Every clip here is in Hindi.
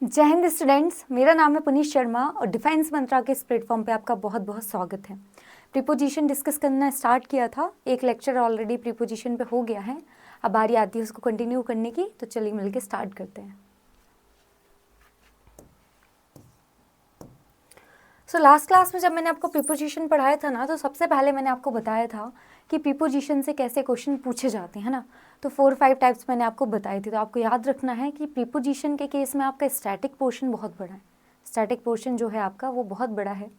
जय हिंद स्टूडेंट्स, मेरा नाम है पुनीत शर्मा और डिफेंस मंत्रा के इस प्लेटफॉर्म पे आपका बहुत बहुत स्वागत है। प्रीपोजिशन डिस्कस करना स्टार्ट किया था, एक लेक्चर ऑलरेडी प्रीपोजिशन पे हो गया है, अब बारी आती है उसको कंटिन्यू करने की। तो चलिए मिलके स्टार्ट करते हैं। सो लास्ट क्लास में जब मैंने आपको प्रीपोजिशन पढ़ाया था ना, तो सबसे पहले मैंने आपको बताया था कि प्रीपोजिशन से कैसे क्वेश्चन पूछे जाते हैं ना। तो 4-5 टाइप्स मैंने आपको बताए थे। तो आपको याद रखना है कि प्रीपोजिशन के केस में आपका स्टैटिक पोर्शन बहुत बड़ा है। स्टैटिक पोर्शन जो है आपका वो बहुत बड़ा है,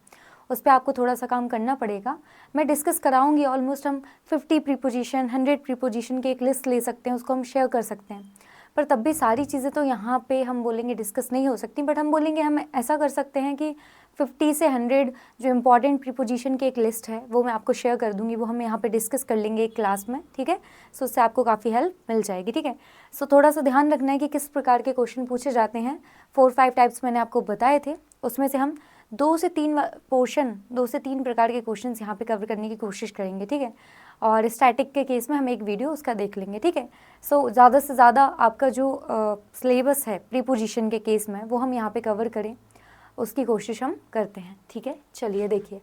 उस पर आपको थोड़ा सा काम करना पड़ेगा। मैं डिस्कस कराऊंगी। ऑलमोस्ट हम 50 प्रीपोजिशन 100 प्रीपोजिशन की एक लिस्ट ले सकते हैं, उसको हम शेयर कर सकते हैं। पर तब भी सारी चीज़ें तो यहाँ पे हम बोलेंगे डिस्कस नहीं हो सकती, बट हम बोलेंगे हम ऐसा कर सकते हैं कि 50 से 100 जो इम्पॉर्टेंट प्रीपोजिशन की एक लिस्ट है वो मैं आपको शेयर कर दूंगी, वो हम यहाँ पे डिस्कस कर लेंगे एक क्लास में, ठीक है। सो उससे आपको काफ़ी हेल्प मिल जाएगी, ठीक है। सो थोड़ा सा ध्यान रखना है कि किस प्रकार के क्वेश्चन पूछे जाते हैं। 4-5 टाइप्स मैंने आपको बताए थे, उसमें से हम 2 से 3 प्रकार के क्वेश्चन यहाँ पे कवर करने की कोशिश करेंगे, ठीक है। और स्टैटिक के केस में हम एक वीडियो उसका देख लेंगे, ठीक है। सो ज़्यादा से ज़्यादा आपका जो सिलेबस है प्रीपोजिशन के केस में वो हम यहाँ पे कवर करें, उसकी कोशिश हम करते हैं, ठीक है। चलिए देखिए,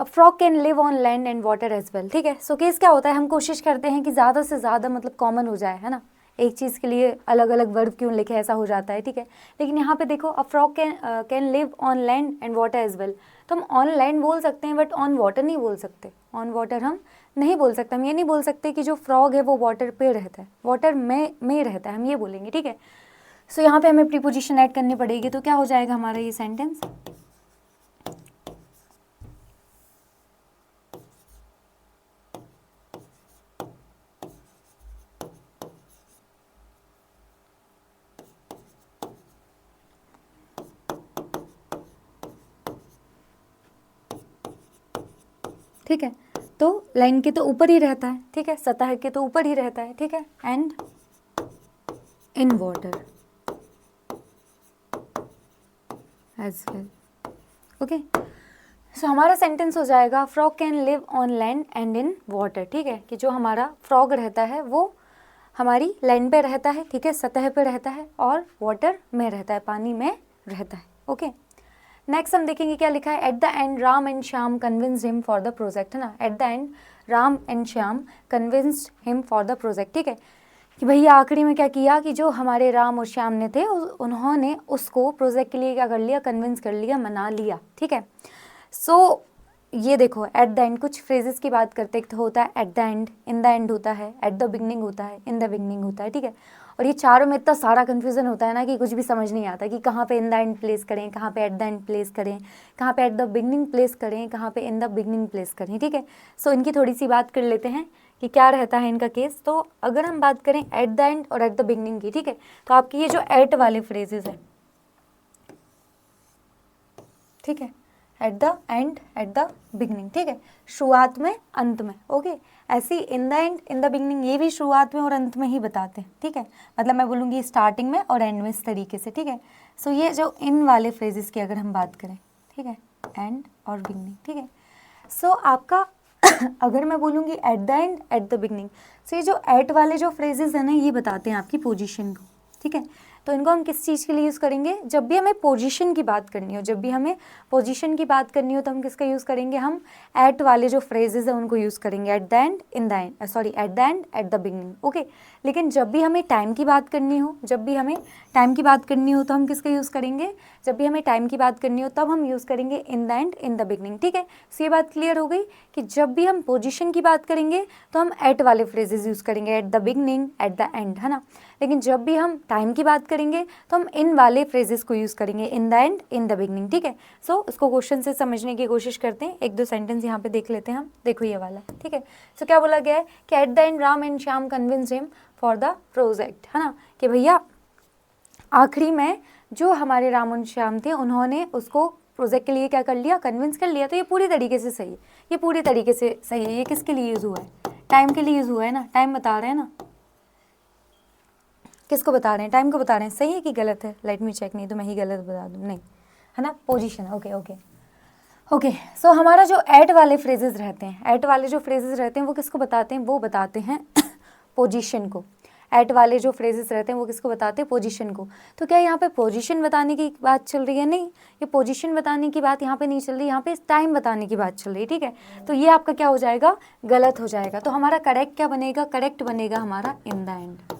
अब frog can live on land and water as well, ठीक है। सो केस क्या होता है, हम कोशिश करते हैं कि ज़्यादा से ज़्यादा मतलब कॉमन हो जाए, है ना। एक चीज़ के लिए अलग अलग वर्ब क्यों लिखे, ऐसा हो जाता है, ठीक है। लेकिन यहाँ पे देखो, a frog can live on land and water as well. तो हम ऑन लैंड बोल सकते हैं बट ऑन वाटर नहीं बोल सकते। ऑन वाटर हम नहीं बोल सकते। हम ये नहीं बोल सकते कि जो फ्रॉग है वो वाटर पे रहता है, वाटर में रहता है, हम ये बोलेंगे, ठीक है। सो यहाँ पे हमें प्रीपोजिशन ऐड करनी पड़ेगी। तो क्या हो जाएगा हमारा ये सेंटेंस, ठीक है। तो लाइन के तो ऊपर ही रहता है, ठीक है, सतह के तो ऊपर ही रहता है, ठीक है। And in water as well, okay. So हमारा सेंटेंस हो जाएगा frog can live on land and in water, ठीक है। कि जो हमारा फ्रॉग रहता है वो हमारी लैंड पे रहता है, ठीक है, सतह पे रहता है, और वाटर में रहता है, पानी में रहता है, ओके। नेक्स्ट हम देखेंगे क्या लिखा है। Eight the and Ram and Shyam convinced him for the project, है ना। At the and Ram and Shyam convinced him for the project, ठीक है। कि भैया आखिरी में क्या किया कि जो हमारे राम और श्याम ने थे उन्होंने उसको प्रोजेक्ट के लिए क्या कर लिया, कन्विंस कर लिया, मना लिया, ठीक है। सो ये देखो, एट द एंड कुछ फ्रेजेस की बात करते तो होता है eight the end, in the and होता है, एट द बिगनिंग होता है, इन द बिगनिंग होता है, ठीक है। और ये चारों में इतना सारा कन्फ्यूजन होता है ना कि कुछ भी समझ नहीं आता कि कहाँ पे इन द एंड प्लेस करें, कहाँ पे एट द एंड प्लेस करें, कहाँ पे एट द बिगनिंग प्लेस करें, कहाँ पे इन द बिगनिंग प्लेस करें, ठीक है। सो इनकी थोड़ी सी बात कर लेते हैं कि क्या रहता है इनका केस। तो अगर हम बात करें एट द एंड और एट द बिगनिंग की, ठीक है, तो आपकी ये जो एट वाले फ्रेजेस है, ठीक है, eight the end, at the beginning, ठीक है, शुरुआत में अंत में, ओके। ऐसी इन the end, in the beginning, ये भी शुरुआत में और अंत में ही बताते हैं, ठीक है। मतलब मैं बोलूँगी स्टार्टिंग में और एंड में, इस तरीके से, ठीक है। सो ये जो इन वाले फ्रेजेस की अगर हम बात करें, ठीक है, एंड और बिगनिंग, ठीक है। सो आपका अगर मैं बोलूँगी at the end, at the beginning, so ये जो एट वाले जो फ्रेजेस हैं ना, ये बताते हैं आपकी पोजीशन को, ठीक है। तो इनको हम किस चीज़ के लिए यूज़ करेंगे, जब भी हमें पोजीशन की बात करनी हो, जब भी हमें पोजीशन की बात करनी हो तो हम किसका यूज़ करेंगे, हम एट वाले जो फ्रेजेस हैं उनको यूज़ करेंगे, eight the end, in the and, sorry, eight the end, at the beginning, okay. लेकिन जब भी हमें टाइम की बात करनी हो, जब भी हमें टाइम की बात करनी हो तो हम किसका यूज़ करेंगे, जब भी हमें टाइम की बात करनी हो तब हम यूज़ करेंगे इन the end, in the beginning, ठीक है। सो ये बात क्लियर हो गई कि जब भी हम पोजीशन की बात करेंगे तो हम एट वाले फ्रेजेस यूज़ करेंगे, eight the beginning, eight the and, है ना। लेकिन जब भी हम टाइम की बात करेंगे तो हम इन वाले फ्रेजेस को यूज़ करेंगे, इन the end, in the beginning, ठीक है। सो इसको क्वेश्चन से समझने की कोशिश करते हैं। एक दो सेंटेंस यहाँ पे देख लेते हैं हम, देखो ये वाला, ठीक है। सो क्या बोला गया है कि eight the and Ram and Shyam convinced him for the project, है ना। कि भैया आखिरी में जो हमारे राम और श्याम थे उन्होंने उसको प्रोजेक्ट के लिए क्या कर लिया, कन्विंस कर लिया। तो ये पूरी तरीके से सही है, ये पूरी तरीके से सही है। ये किसके लिए यूज़ हुआ है, टाइम के लिए यूज़ हुआ है ना, टाइम बता रहे हैं ना, किसको बता रहे हैं, टाइम को बता रहे हैं। सही है कि गलत है, लेट मी चेक, नहीं तो मैं ही गलत बता दूँ, नहीं, है ना, position, okay okay okay. So हमारा जो एट वाले फ्रेजेस रहते हैं, एट वाले जो फ्रेजेस रहते हैं वो किसको बताते हैं, वो बताते हैं पोजीशन को। एट वाले जो फ्रेजेस रहते हैं वो किसको बताते हैं, पोजीशन को। तो क्या यहाँ पे पोजीशन बताने की बात चल रही है, नहीं, ये पोजीशन बताने की बात यहाँ पे नहीं चल रही, यहाँ पे टाइम बताने की बात चल रही है, ठीक है। तो ये आपका क्या हो जाएगा, गलत हो जाएगा। तो हमारा करेक्ट क्या बनेगा, करेक्ट बनेगा हमारा इन द एंड।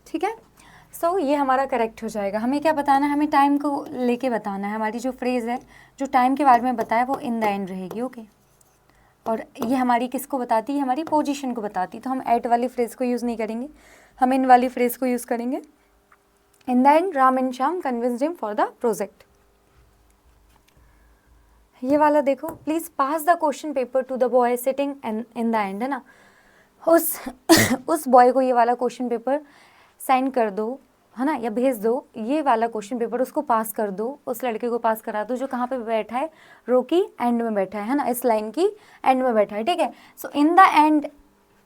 ठीक है, सो ये हमारा करेक्ट हो जाएगा। हमें क्या बताना है, हमें टाइम को लेके बताना है। हमारी जो फ्रेज़ है जो टाइम के बारे में बताया वो इन द एंड रहेगी, ओके। और ये हमारी किसको बताती है, हमारी पोजीशन को बताती है। तो हम एट वाली फ्रेज़ को यूज़ नहीं करेंगे, हम इन वाली फ्रेज़ को यूज़ करेंगे। इन the and Ram and Shyam convinced him for the project. ये वाला देखो, please pass the question paper to the boy sitting in the and, है ना। उस बॉय को ये वाला क्वेश्चन पेपर साइन कर दो, है ना, या भेज दो। ये वाला क्वेश्चन पेपर उसको पास कर दो, उस लड़के को पास करा दो जो कहाँ पे बैठा है, रो की एंड में बैठा है ना, इस लाइन की एंड में बैठा है, ठीक है। So in the end,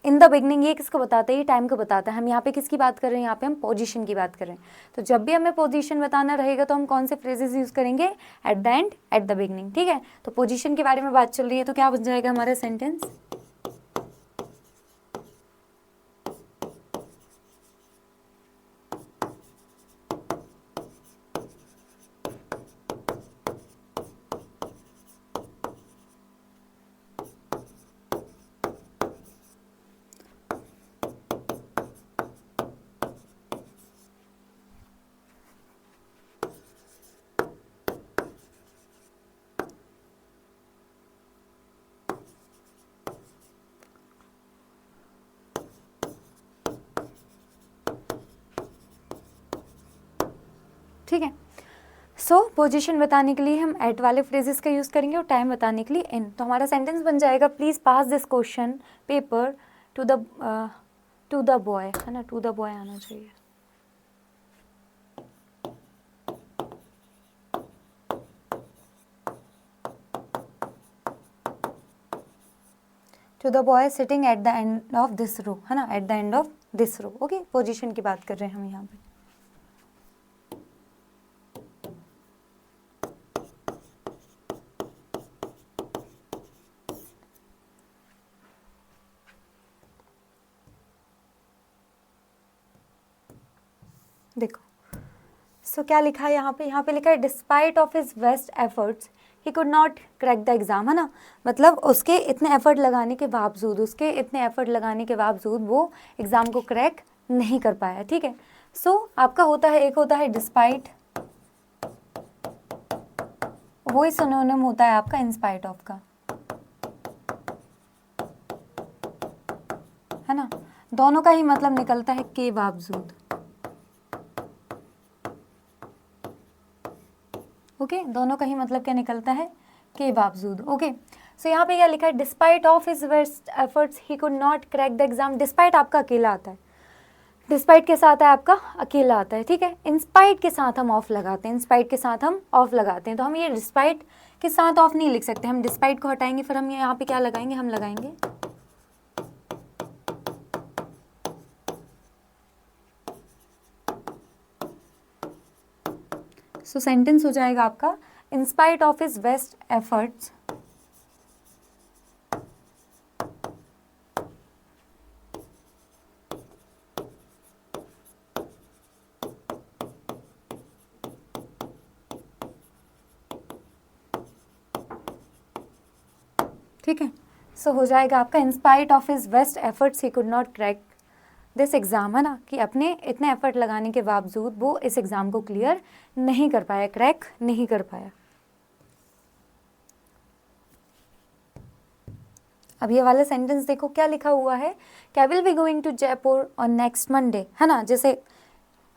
in the beginning, ये किसको बताता है, ये टाइम को बताता है। हम यहाँ पे किसकी बात कर रहे हैं, यहाँ पे हम पोजीशन की बात कर रहे हैं। तो जब भी हमें पोजीशन बताना रहेगा तो हम कौन से फ्रेजेस यूज़ करेंगे, eight the end, at the beginning, ठीक है। तो पोजीशन के बारे में बात चल रही है, तो क्या बन जाएगा हमारा सेंटेंस, ठीक है। सो पोजीशन बताने के लिए हम एट वाले फ्रेजेस का यूज़ करेंगे और टाइम बताने के लिए इन। तो हमारा सेंटेंस बन जाएगा, please pass this question paper to the boy, है ना, टू द बॉय आना चाहिए। To the boy sitting at the end of this row, है ना, at the end of this row, okay. Position की बात कर रहे हैं हम यहाँ पे। देखो, सो क्या लिखा है यहाँ पे लिखा है despite of his best efforts he could not crack the exam, है ना। मतलब उसके इतने एफर्ट लगाने के बावजूद, वो एग्ज़ाम को क्रैक नहीं कर पाया, ठीक है। सो आपका होता है, एक होता है डिस्पाइट, वही सिनोनिम होता है आपका इंस्पाइट ऑफ का, है ना। दोनों का ही मतलब निकलता है के बावजूद, ओके। दोनों का ही मतलब क्या निकलता है, के बावजूद, ओके। सो यहाँ पे क्या लिखा है, despite of his best efforts he could not crack the exam. Despite आपका अकेला आता है, डिस्पाइट के साथ है आपका अकेला आता है, ठीक है। इंस्पाइट के साथ हम ऑफ लगाते हैं, इंस्पाइट के साथ हम ऑफ लगाते हैं। तो हम ये डिस्पाइट के साथ ऑफ नहीं लिख सकते, हम डिस्पाइट को हटाएंगे, फिर हम यहाँ पे क्या लगाएंगे, हम लगाएंगे सो सेंटेंस हो जाएगा आपका, in spite of his best efforts ठीक है। सो हो जाएगा आपका, in spite of his best efforts he could not crack this exam, है ना, कि अपने इतने एफर्ट लगाने के बावजूद वो इस एग्ज़ाम को क्लियर नहीं कर पाया, क्रैक नहीं कर पाया। अब ये वाला सेंटेंस देखो क्या लिखा हुआ है, क्या will be going to Jaipur on next Monday, है ना। जैसे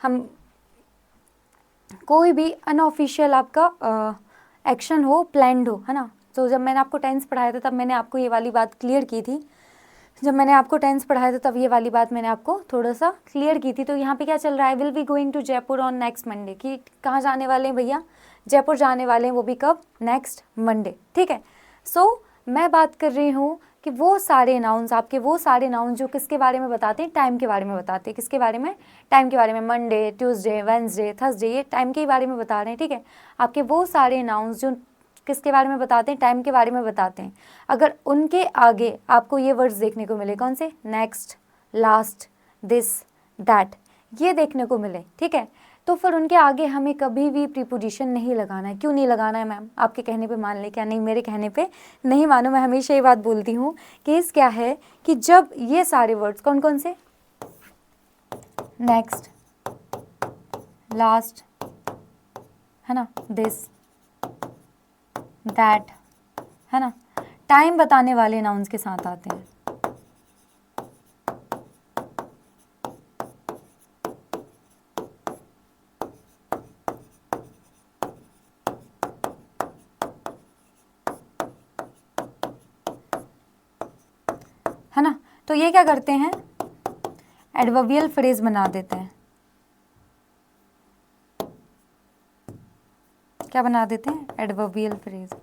हम कोई भी अनऑफिशियल आपका एक्शन हो, प्लान्ड हो, है ना। तो जब मैंने आपको टेंस पढ़ाया था तब मैंने आपको ये वाली बात क्लियर की थी जब मैंने आपको टेंस पढ़ाया था तब ये वाली बात मैंने आपको थोड़ा सा क्लियर की थी। तो यहाँ पे क्या चल रहा है, will be going to Jaipur on next Monday, कि कहाँ जाने वाले हैं भैया, जयपुर जाने वाले हैं, वो भी कब, नेक्स्ट मंडे। ठीक है, सो मैं बात कर रही हूँ कि वो सारे नाउन्स, आपके वो सारे नाउन्स जो किसके बारे में बताते हैं, टाइम के बारे में बताते हैं। किसके बारे में, टाइम के बारे में। मंडे, ट्यूसडे, वेंसडे, थर्सडे, ये टाइम के ही बारे में बता रहे हैं। ठीक है, आपके वो सारे नाउन्स जो किसके बारे में बताते हैं, टाइम के बारे में बताते हैं, अगर उनके आगे आपको ये वर्ड्स देखने को मिले, कौन से, नेक्स्ट, लास्ट, दिस, दैट, ये देखने को मिले, ठीक है, तो फिर उनके आगे हमें कभी भी प्रीपोजिशन नहीं लगाना है। क्यों नहीं लगाना है मैम, आपके कहने पे मान ले क्या, नहीं मेरे कहने पे नहीं मानो, मैं हमेशा ये बात बोलती हूँ। केस क्या है कि जब ये सारे वर्ड्स, कौन कौन से, नेक्स्ट, लास्ट, है ना, दिस, दैट, है ना, टाइम बताने वाले नाउन्स के साथ आते हैं। है ना, तो ये क्या करते हैं, एडवर्बियल फ्रेज बना देते हैं। क्या बना देते हैं, एडवर्बियल फ्रेज।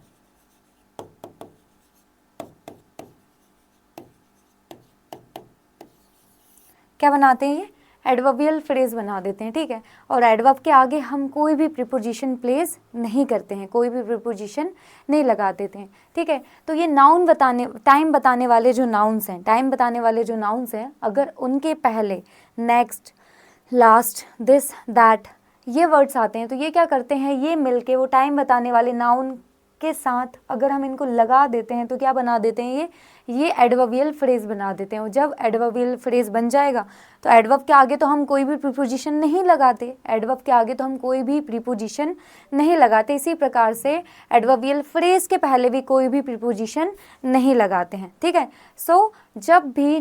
क्या बनाते हैं ये, एडवर्बियल फ्रेज बना देते हैं। ठीक है, और एडवर्ब के आगे हम कोई भी प्रीपोजिशन प्लेस नहीं करते हैं, कोई भी प्रीपोजिशन नहीं लगा देते हैं। ठीक है, तो ये नाउन बताने, टाइम बताने वाले जो नाउन्स हैं, टाइम बताने वाले जो नाउन्स हैं, अगर उनके पहले नेक्स्ट, लास्ट, दिस, दैट ये वर्ड्स आते हैं, तो ये क्या करते हैं, ये मिलके वो टाइम बताने वाले नाउन के साथ अगर हम इनको लगा देते हैं तो क्या बना देते हैं, ये एडवर्बियल फ्रेज बना देते हैं। और जब एडवर्बियल फ्रेज बन जाएगा तो एडवर्ब के आगे तो हम कोई भी प्रीपोजिशन नहीं लगाते, एडवर्ब के आगे तो हम कोई भी प्रीपोजिशन नहीं लगाते। इसी प्रकार से एडवर्बियल फ्रेज के पहले भी कोई भी प्रीपोजिशन नहीं लगाते हैं। ठीक है, सो जब भी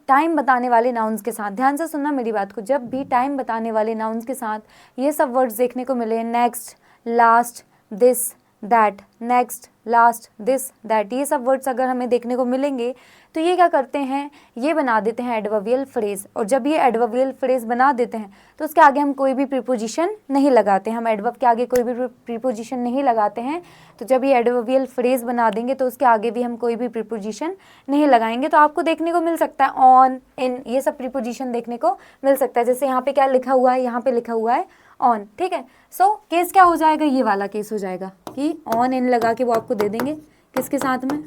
टाइम बताने वाले नाउन्स के साथ, ध्यान से सुनना मेरी बात को, जब भी टाइम बताने वाले नाउन्स के साथ ये सब वर्ड्स देखने को मिले, next, last, this, that, next, last, this, that, ये सब वर्ड्स अगर हमें देखने को मिलेंगे तो ये क्या करते हैं, ये बना देते हैं एडवर्बियल फ्रेज। और जब ये एडवर्बियल फ्रेज बना देते हैं तो उसके आगे हम कोई भी प्रीपोजिशन नहीं लगाते, हम एडवर्ब के आगे कोई भी प्रीपोजिशन नहीं लगाते हैं। तो जब ये एडवर्बियल फ्रेज बना देंगे तो उसके आगे भी हम कोई भी प्रीपोजिशन नहीं लगाएंगे। तो आपको देखने को मिल सकता है ऑन, इन, ये सब प्रीपोजिशन देखने को मिल सकता है। जैसे यहाँ पे क्या लिखा हुआ है, यहाँ पे लिखा हुआ है ऑन। ठीक है, सो केस क्या हो जाएगा, ये वाला केस हो जाएगा कि ऑन इन लगा के वो आपको दे देंगे, किसके साथ में,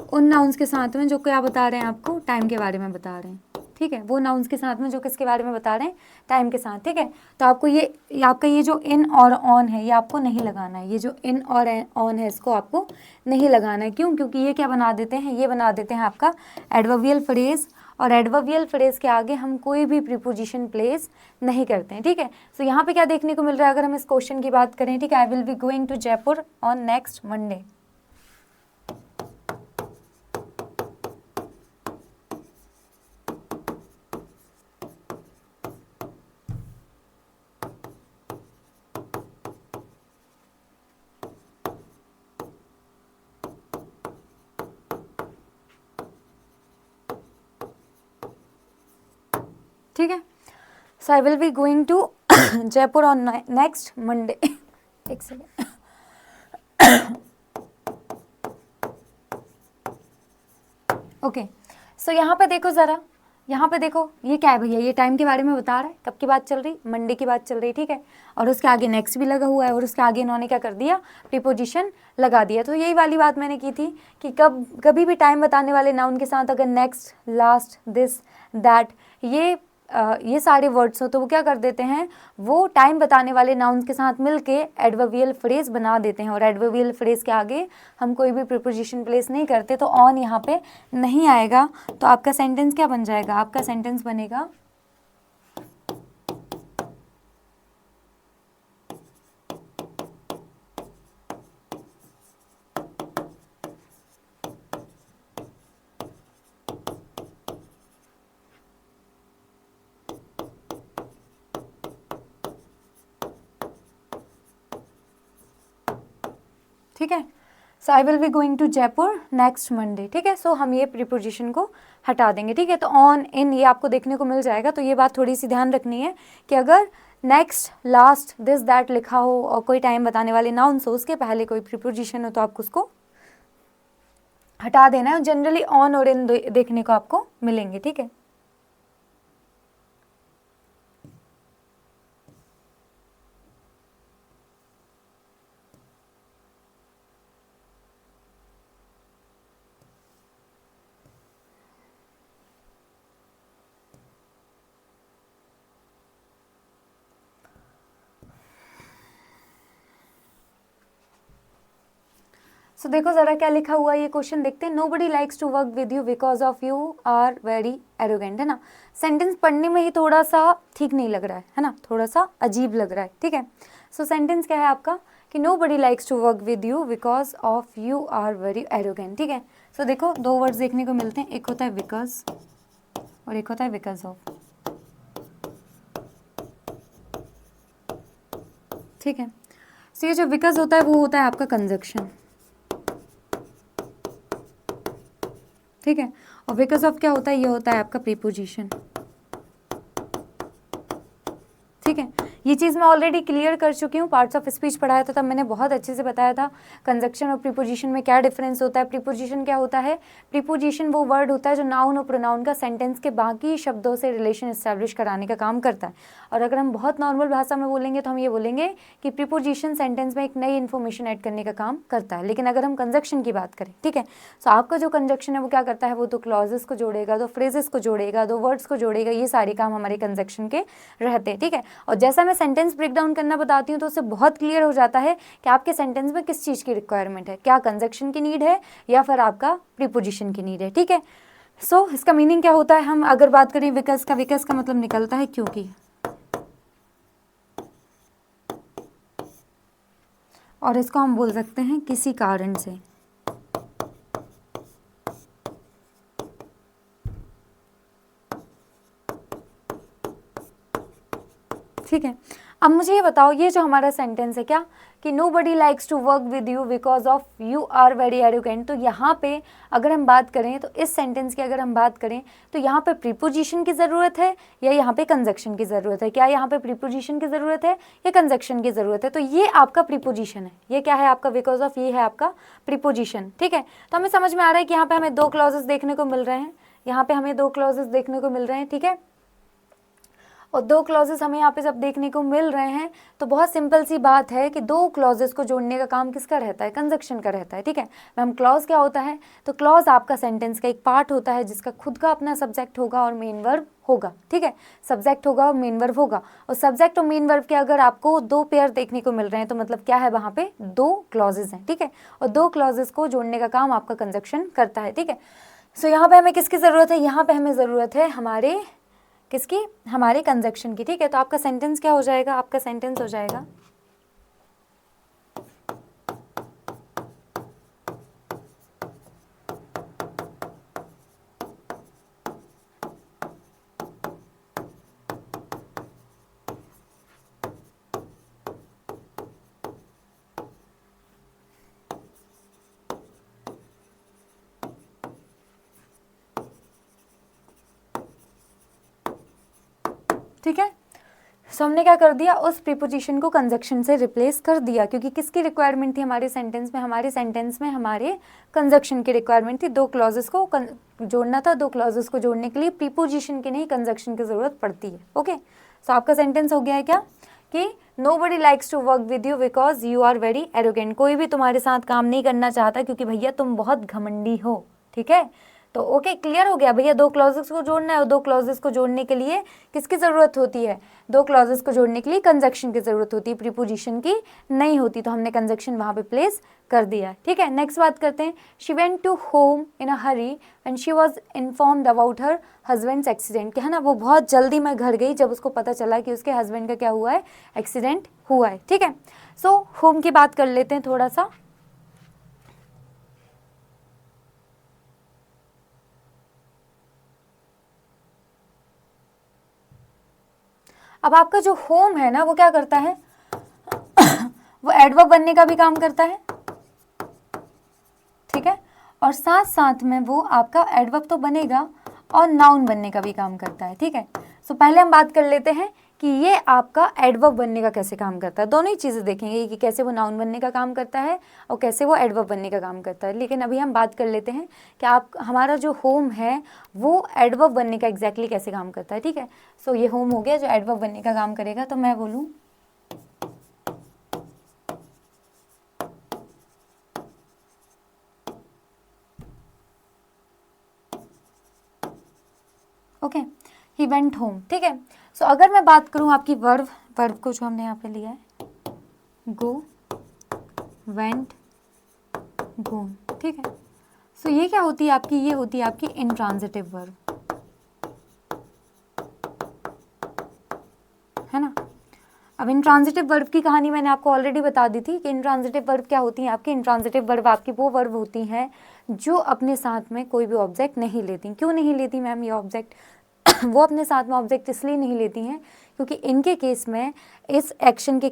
उन नाउन्स के साथ में जो क्या बता रहे हैं, आपको टाइम के बारे में बता रहे हैं। ठीक है, वो नाउन्स के साथ में जो किसके बारे में बता रहे हैं, टाइम के साथ। ठीक है, तो आपको ये आपका ये जो इन और ऑन है ये आपको नहीं लगाना है, ये जो इन और ऑन है इसको आपको नहीं लगाना है। क्यों, क्योंकि ये क्या बना देते हैं, ये बना देते हैं आपका एडवर्बियल फ्रेज, और एडवर्बियल फ्रेज के आगे हम कोई भी प्रीपोजिशन प्लेस नहीं करते हैं। ठीक है, सो यहाँ पे क्या देखने को मिल रहा है, अगर हम इस क्वेश्चन की बात करें, ठीक है, I will be going to Jaipur on next Monday. ठीक है, so I will be going to Jaipur on next Monday. एक सेकेंड, ओके, सो यहाँ पे देखो ज़रा, यहाँ पे देखो ये क्या है भैया, ये टाइम के बारे में बता रहा है, कब की बात चल रही, मंडे की बात चल रही। ठीक है, और उसके आगे नेक्स्ट भी लगा हुआ है, और उसके आगे इन्होंने क्या कर दिया, प्रीपोजिशन लगा दिया। तो यही वाली बात मैंने की थी कि कभी भी टाइम बताने वाले नाउन के साथ अगर नेक्स्ट, लास्ट, दिस, दैट ये सारे वर्ड्स हो तो वो क्या कर देते हैं, वो टाइम बताने वाले नाउन्स के साथ मिलके एडवर्बियल फ्रेज बना देते हैं। और एडवर्बियल फ्रेज के आगे हम कोई भी प्रीपोजिशन प्लेस नहीं करते, तो ऑन यहाँ पे नहीं आएगा। तो आपका सेंटेंस क्या बन जाएगा, आपका सेंटेंस बनेगा, ठीक है। So I will be going to Jaipur next Monday, ठीक है। सो हम ये प्रीपोजिशन को हटा देंगे, ठीक है। तो ऑन, इन ये आपको देखने को मिल जाएगा। तो ये बात थोड़ी सी ध्यान रखनी है कि अगर नेक्स्ट, लास्ट, दिस, दैट लिखा हो और कोई टाइम बताने वाले नाउन्स हो, उसके पहले कोई प्रीपोजिशन हो तो आपको उसको हटा देना है। जनरली ऑन और इन देखने को आपको मिलेंगे, ठीक है। सो देखो जरा क्या लिखा हुआ है, ये क्वेश्चन देखते हैं। Nobody likes to work with you because of you are very arrogant, है ना। सेंटेंस पढ़ने में ही थोड़ा सा ठीक नहीं लग रहा है ना, थोड़ा सा अजीब लग रहा है, ठीक है। सो सेंटेंस क्या है आपका कि nobody likes to work with you because of you are very arrogant, ठीक है। सो देखो दो वर्ड्स देखने को मिलते हैं, एक होता है बिकॉज और एक होता है बिकॉज ऑफ, ठीक है। सो ये जो बिकॉज होता है वो होता है आपका कंजक्शन, ठीक है। और बिकॉज ऑफ क्या होता है, ये होता है आपका प्रीपोजिशन, ठीक है। ये चीज़ मैं ऑलरेडी क्लियर कर चुकी हूँ, पार्ट्स ऑफ स्पीच पढ़ाया था तब मैंने बहुत अच्छे से बताया था कंजक्शन और प्रीपोजिशन में क्या डिफरेंस होता है। प्रीपोजिशन क्या होता है, प्रीपोजिशन वो वर्ड होता है जो नाउन और प्रोनाउन का सेंटेंस के बाकी शब्दों से रिलेशन एस्टैब्लिश कराने का काम करता है। और अगर हम बहुत नॉर्मल भाषा में बोलेंगे तो हम ये बोलेंगे कि प्रीपोजिशन सेंटेंस में एक नई इन्फॉर्मेशन ऐड करने का काम करता है। लेकिन अगर हम कंजक्शन की बात करें, ठीक है, तो आपका जो कंजक्शन है वो क्या करता है, वो तो क्लॉजेस को जोड़ेगा, दो फ्रेजेस को जोड़ेगा, दो वर्ड्स को जोड़ेगा, ये सारे काम हमारे कंजक्शन के रहते हैं, ठीक है। और जैसा मैं सेंटेंस ब्रेक डाउन करना बताती हूँ तो उससे बहुत क्लियर हो जाता है कि आपके सेंटेंस में किस चीज़ की रिक्वायरमेंट है, क्या कंजक्शन की नीड है या फिर आपका प्रीपोजिशन की नीड है, ठीक है। सो इसका मीनिंग क्या होता है, हम अगर बात करें विकस का, विकस का मतलब निकलता है क्योंकि, और इसको हम बोल सकते हैं किसी कारण से, ठीक है। अब मुझे ये बताओ, ये जो हमारा सेंटेंस है क्या कि nobody likes to work with you because of you are very arrogant, तो यहाँ पे अगर हम बात करें तो इस सेंटेंस की अगर हम बात करें तो यहाँ पे प्रीपोजिशन की ज़रूरत है या यहाँ पे कंजक्शन की ज़रूरत है, क्या यहाँ पे प्रीपोजिशन की ज़रूरत है या कंजक्शन की ज़रूरत है, तो ये आपका प्रीपोजिशन है, ये क्या है आपका बिकॉज ऑफ, ये है आपका प्रीपोजिशन, ठीक है। तो हमें समझ में आ रहा है कि यहाँ पे हमें दो क्लॉजेस देखने को मिल रहे हैं, यहाँ पे हमें दो क्लॉजेस देखने को मिल रहे हैं, ठीक है। और दो क्लॉजेस हमें यहाँ पे जब देखने को मिल रहे हैं तो बहुत सिंपल सी बात है कि दो क्लॉजेस को जोड़ने का काम किसका रहता है, कंजक्शन का रहता है, ठीक है। मैम क्लॉज क्या होता है, तो क्लॉज आपका सेंटेंस का एक पार्ट होता है जिसका खुद का अपना सब्जेक्ट होगा और मेन वर्ब होगा, ठीक है। सब्जेक्ट होगा और मेन वर्ब होगा, और सब्जेक्ट और मेन वर्ब के अगर आपको दो पेयर देखने को मिल रहे हैं तो मतलब क्या है, वहाँ पे दो क्लॉजेस हैं, ठीक है। और दो क्लॉजेस को जोड़ने का काम आपका कंजक्शन करता है, ठीक है। सो यहाँ पे हमें किसकी ज़रूरत है, यहाँ पे हमें ज़रूरत है हमारे किसकी, हमारे कंजक्शन की, ठीक है। तो आपका सेंटेंस क्या हो जाएगा, आपका सेंटेंस हो जाएगा ठीक है। सो हमने क्या कर दिया, उस प्रीपोजिशन को कंजक्शन से रिप्लेस कर दिया, क्योंकि किसकी रिक्वायरमेंट थी हमारे सेंटेंस में, हमारे सेंटेंस में हमारे कंजक्शन की रिक्वायरमेंट थी, दो क्लॉजेस को जोड़ना था, दो क्लॉजेस को जोड़ने के लिए प्रीपोजिशन की नहीं कंजक्शन की ज़रूरत पड़ती है, ओके। सो आपका सेंटेंस हो गया है क्या कि nobody likes to work with you because you are very arrogant, कोई भी तुम्हारे साथ काम नहीं करना चाहता क्योंकि भैया तुम बहुत घमंडी हो, ठीक है। तो ओके क्लियर हो गया भैया, दो क्लॉजेस को जोड़ना है और दो क्लॉजेस को जोड़ने के लिए किसकी ज़रूरत होती है, दो क्लॉजेस को जोड़ने के लिए कंजक्शन की ज़रूरत होती है, प्रीपोजिशन की नहीं होती, तो हमने कंजक्शन वहाँ पे प्लेस कर दिया है, ठीक है। नेक्स्ट बात करते हैं, she went to home in a hurry and she was informed about her husband's accident, है ना, वो बहुत जल्दी में घर गई जब उसको पता चला कि उसके हस्बैंड का क्या हुआ है, एक्सीडेंट हुआ है, ठीक है। सो होम की बात कर लेते हैं थोड़ा सा। अब आपका जो होम है ना वो क्या करता है वो एडवर्ब बनने का भी काम करता है, और साथ साथ में वो आपका एडवर्ब तो बनेगा और नाउन बनने का भी काम करता है, ठीक है। सो पहले हम बात कर लेते हैं कि ये आपका एडवर्ब बनने का कैसे काम करता है। दोनों ही चीज़ें देखेंगे कि कैसे वो नाउन बनने का काम करता है और कैसे वो एडवर्ब बनने का काम करता है। लेकिन अभी हम बात कर लेते हैं कि आप हमारा जो होम है वो एडवर्ब बनने का एग्जैक्टली कैसे काम करता है, ठीक है। सो ये होम हो गया जो एडवर्ब बनने का काम करेगा। तो मैं बोलूँ ओके, ही वेंट होम, ठीक है। सो अगर मैं बात करूँ आपकी वर्ब को जो हमने यहाँ पे लिया है, गो, वेंट, गोन, ठीक है। सो ये क्या होती है आपकी, ये होती है आपकी इंट्रांजिटिव वर्ब, है ना। अब इंट्रांजिटिव वर्ब की कहानी मैंने आपको ऑलरेडी बता दी थी कि इंट्रांजिटिव वर्ब क्या होती है आपकी। इंट्रांजिटिव वर्ब आपकी वो वर्ब होती हैं जो अपने साथ में कोई भी ऑब्जेक्ट नहीं लेती। क्यों नहीं लेती मैम ये ऑब्जेक्ट? वो अपने साथ में ऑब्जेक्ट इसलिए नहीं लेती हैं क्योंकि इनके केस में, इस एक्शन के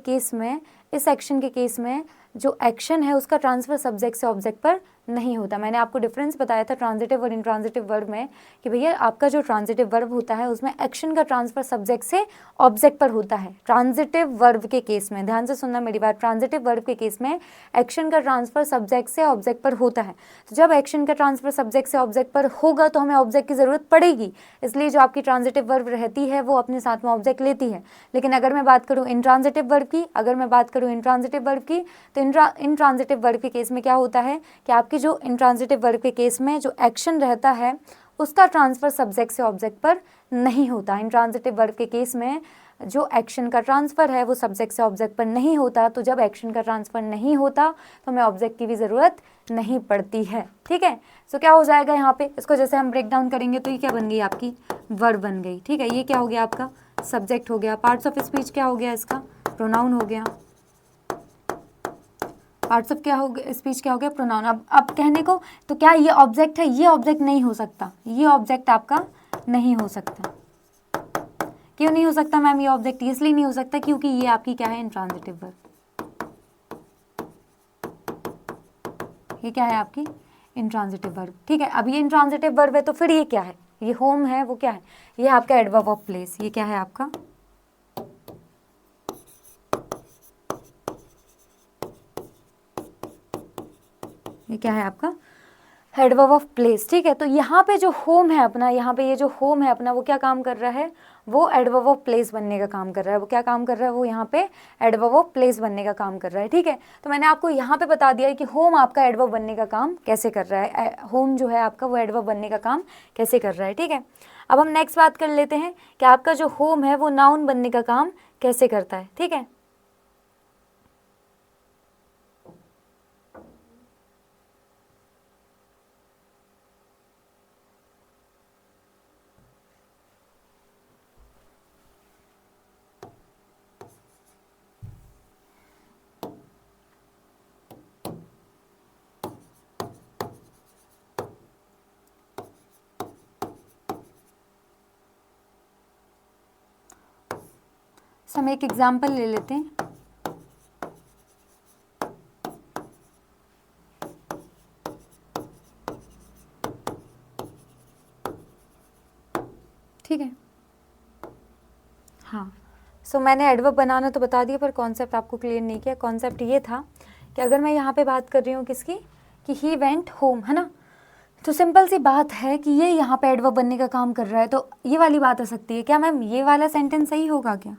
केस में जो एक्शन है उसका ट्रांसफर सब्जेक्ट से ऑब्जेक्ट पर नहीं होता। मैंने आपको डिफरेंस बताया था ट्रांजिटिव और इंट्रांजिटिव वर्ब में कि भैया आपका जो ट्रांजिटिव वर्ब होता है उसमें एक्शन का ट्रांसफर सब्जेक्ट से ऑब्जेक्ट पर होता है। ट्रांजिटिव वर्ब के केस में, ध्यान से सुनना मेरी बात, ट्रांजिटिव वर्ब के केस में एक्शन का ट्रांसफर सब्जेक्ट से ऑब्जेक्ट पर होता है। तो जब एक्शन का ट्रांसफर सब्जेक्ट से ऑब्जेक्ट पर होगा तो हमें ऑब्जेक्ट की ज़रूरत पड़ेगी, इसलिए जो आपकी ट्रांजिटिव वर्ब रहती है वो अपने साथ में ऑब्जेक्ट लेती है। लेकिन अगर मैं बात करूँ इंट्रांजिटिव वर्ब की, तो इंट्रांजिटिव वर्ब के केस में क्या होता है कि आपकी जो इंट्रांजिटिव वर्ब के केस में जो एक्शन रहता है उसका ट्रांसफर सब्जेक्ट से ऑब्जेक्ट पर नहीं होता। इंट्रांजिटिव वर्ब के केस में जो एक्शन का ट्रांसफर है वो सब्जेक्ट से ऑब्जेक्ट पर नहीं होता। तो जब एक्शन का ट्रांसफर नहीं होता तो हमें ऑब्जेक्ट की भी ज़रूरत नहीं पड़ती है, ठीक है। सो क्या हो जाएगा यहाँ पे, इसको जैसे हम ब्रेक डाउन करेंगे तो ये क्या बन गई आपकी, वर्ब बन गई, ठीक है। ये क्या हो गया आपका, सब्जेक्ट हो गया। पार्ट्स ऑफ स्पीच क्या हो गया इसका, प्रोनाउन हो गया। पार्ट्स ऑफ क्या हो गया, स्पीच क्या हो गया, प्रोनाउन। अब कहने को तो क्या ये ऑब्जेक्ट है, ये ऑब्जेक्ट नहीं हो सकता, ये ऑब्जेक्ट आपका नहीं हो सकता। क्यों नहीं हो सकता मैम ये ऑब्जेक्ट? इसलिए नहीं हो सकता क्योंकि ये आपकी क्या है, इंट्रांजिटिव वर्ब। ये क्या है आपकी, इंट्रांजिटिव वर्ब, ठीक है। अब ये इंट्रांजिटिव वर्ब है तो फिर ये क्या है, ये होम है, वो क्या है, ये आपका एडवर्ब ऑफ प्लेस। ये क्या है आपका, ये क्या है आपका, एडवर्ब ऑफ प्लेस, ठीक है। तो यहाँ पे जो होम है अपना, यहाँ पे ये जो होम है अपना वो क्या काम कर रहा है, वो एडवर्ब ऑफ प्लेस बनने का काम कर रहा है। वो क्या काम कर रहा है, वो यहाँ पे एडवर्ब ऑफ प्लेस बनने का काम कर रहा है, ठीक है। तो मैंने आपको यहाँ पे बता दिया है कि होम आपका एडवर्ब बनने का काम कैसे कर रहा है। होम जो है आपका वो एडवर्ब बनने का काम कैसे कर रहा है, ठीक है। अब हम नेक्स्ट बात कर लेते हैं कि आपका जो होम है वो नाउन बनने का काम कैसे करता है, ठीक है। हम एक एग्जाम्पल ले लेते हैं। ठीक है, हाँ। सो मैंने एडवर्ब बनाना तो बता दिया पर कॉन्सेप्ट आपको क्लियर नहीं किया। कॉन्सेप्ट ये था कि अगर मैं यहाँ पे बात कर रही हूँ किसकी, कि ही वेंट होम, है ना। तो सिंपल सी बात है कि ये यहाँ पे एडवर्ब बनने का काम कर रहा है, तो ये वाली बात आ सकती है क्या मैम, ये वाला सेंटेंस सही होगा क्या?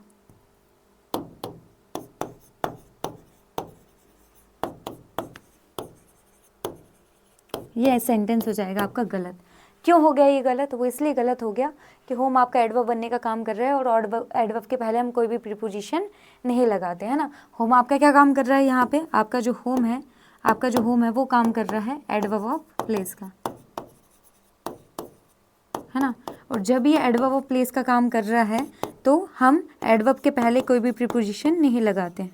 ये सेंटेंस हो जाएगा आपका गलत। क्यों हो गया ये गलत? वो इसलिए गलत हो गया कि होम आपका एडवर्ब बनने का काम कर रहा है और एडवर्ब के पहले हम कोई भी प्रीपोजिशन नहीं लगाते, है ना। होम आपका क्या काम कर रहा है, यहाँ पे आपका जो होम है, वो काम कर रहा है एडवर्ब ऑफ प्लेस का, है ना। और जब ये एडवर्ब ऑफ प्लेस का काम कर रहा है तो हम एडवर्ब के पहले कोई भी प्रीपोजिशन नहीं लगाते।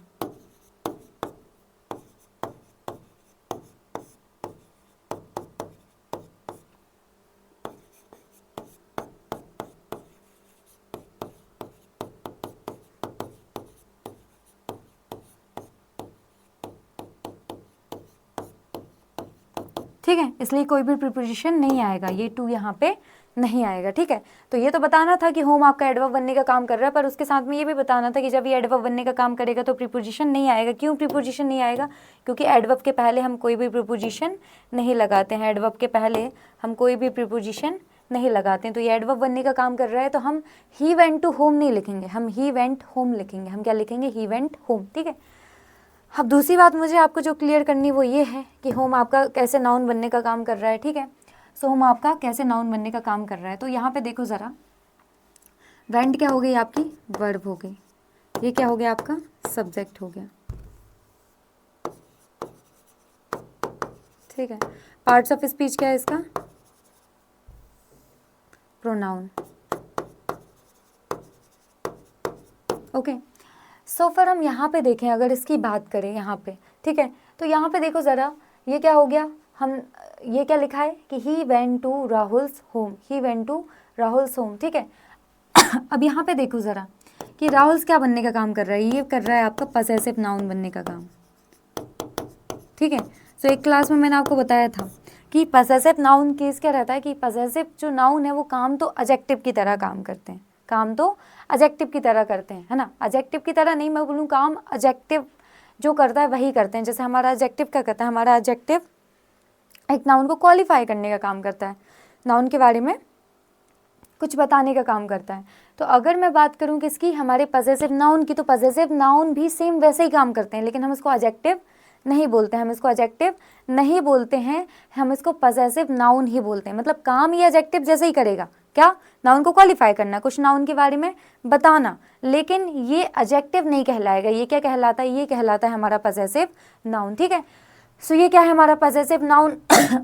ठीक है, इसलिए कोई भी प्रीपोजिशन नहीं आएगा, ये टू यहाँ पे नहीं आएगा। ठीक है, तो ये तो बताना था कि होम आपका एडवर्ब बनने का काम कर रहा है, पर उसके साथ में ये भी बताना था कि जब ये एडवर्ब बनने का काम करेगा तो प्रीपोजिशन नहीं आएगा। क्यों प्रीपोजिशन नहीं आएगा? क्योंकि एडवर्ब के पहले हम कोई भी प्रीपोजिशन नहीं लगाते हैं, एडवर्ब के पहले हम कोई भी प्रीपोजिशन नहीं लगाते हैं। तो ये एडवर्ब बनने का काम कर रहा है, तो हम ही वेंट टू होम नहीं लिखेंगे, हम ही वेंट होम लिखेंगे। हम क्या लिखेंगे? He went home. ठीक है, अब दूसरी बात मुझे आपको जो क्लियर करनी वो ये है कि होम आपका कैसे नाउन बनने का काम कर रहा है। ठीक है, सो होम आपका कैसे नाउन बनने का काम कर रहा है। तो यहाँ पे देखो ज़रा, वेंट क्या हो गई आपकी? वर्ब हो गई। ये क्या हो गया आपका? सब्जेक्ट हो गया। ठीक है, पार्ट्स ऑफ स्पीच क्या है इसका? प्रोनाउन। ओके, सो फिर हम यहाँ पे देखें, अगर इसकी बात करें यहाँ पे, ठीक है, तो यहाँ पे देखो ज़रा, ये क्या हो गया? हम ये क्या लिखा है कि he went to Rahul's home, he went to Rahul's home. ठीक है, अब यहाँ पे देखो ज़रा कि राहुल्स क्या बनने का काम कर रहा है? ये कर रहा है आपका पजेसिव नाउन बनने का काम। ठीक है, तो एक क्लास में मैंने आपको बताया था कि पजेसिव नाउन केस क्या रहता है कि पजेसिव जो नाउन है वो काम तो एडजेक्टिव की तरह काम करते हैं, काम तो एडजेक्टिव की तरह करते हैं, है ना। एडजेक्टिव की तरह नहीं, मैं बोलूँ काम एडजेक्टिव जो करता है वही करते हैं। जैसे हमारा एडजेक्टिव क्या करता है? हमारा एडजेक्टिव एक नाउन को क्वालिफाई करने का काम करता है, नाउन के बारे में कुछ बताने का काम करता है। तो अगर मैं बात करूं किसकी? हमारे पजेसिव नाउन की, तो पजेसिव नाउन भी सेम वैसे ही काम करते हैं, लेकिन हम इसको एडजेक्टिव नहीं बोलते हैं, हम इसको एडजेक्टिव नहीं बोलते हैं, हम इसको पजेसिव नाउन ही बोलते हैं। मतलब काम ये एडजेक्टिव जैसे ही करेगा, क्या? नाउन को क्वालिफाई करना, कुछ नाउन के बारे में बताना, लेकिन ये एडजेक्टिव नहीं कहलाएगा। ये क्या कहलाता है? ये कहलाता है हमारा पजेसिव नाउन। ठीक है, सो ये क्या है? हमारा पजेसिव नाउन।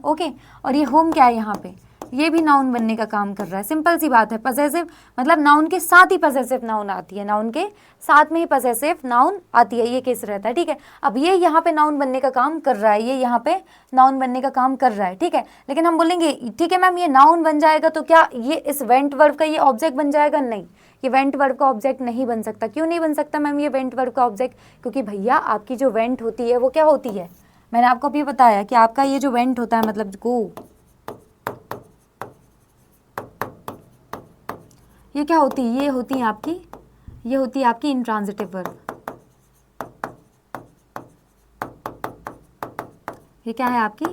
ओके, और ये होम क्या है यहाँ पे? ये भी नाउन बनने का काम कर रहा है। सिंपल सी बात है, पजेसिव मतलब नाउन के साथ ही पजेसिव नाउन आती है, नाउन के साथ में ही पजेसिव नाउन आती है, ये केस रहता है। ठीक है, अब ये यहाँ पे नाउन बनने का काम कर रहा है, ये यहाँ पे नाउन बनने का काम कर रहा है। ठीक है, लेकिन हम बोलेंगे ठीक है मैम ये नाउन बन जाएगा, तो क्या ये इस वेंट वर्ब का ये ऑब्जेक्ट बन जाएगा? नहीं, ये वेंट वर्ब का ऑब्जेक्ट नहीं बन सकता। क्यों नहीं बन सकता मैम ये वेंट वर्ब का ऑब्जेक्ट? क्योंकि भैया आपकी जो वेंट होती है वो क्या होती है? मैंने आपको अभी बताया कि आपका ये जो वेंट होता है, मतलब गो, ये क्या होती है? ये होती है आपकी, ये होती है आपकी इंट्रांजिटिव वर्ब। ये क्या है? आपकी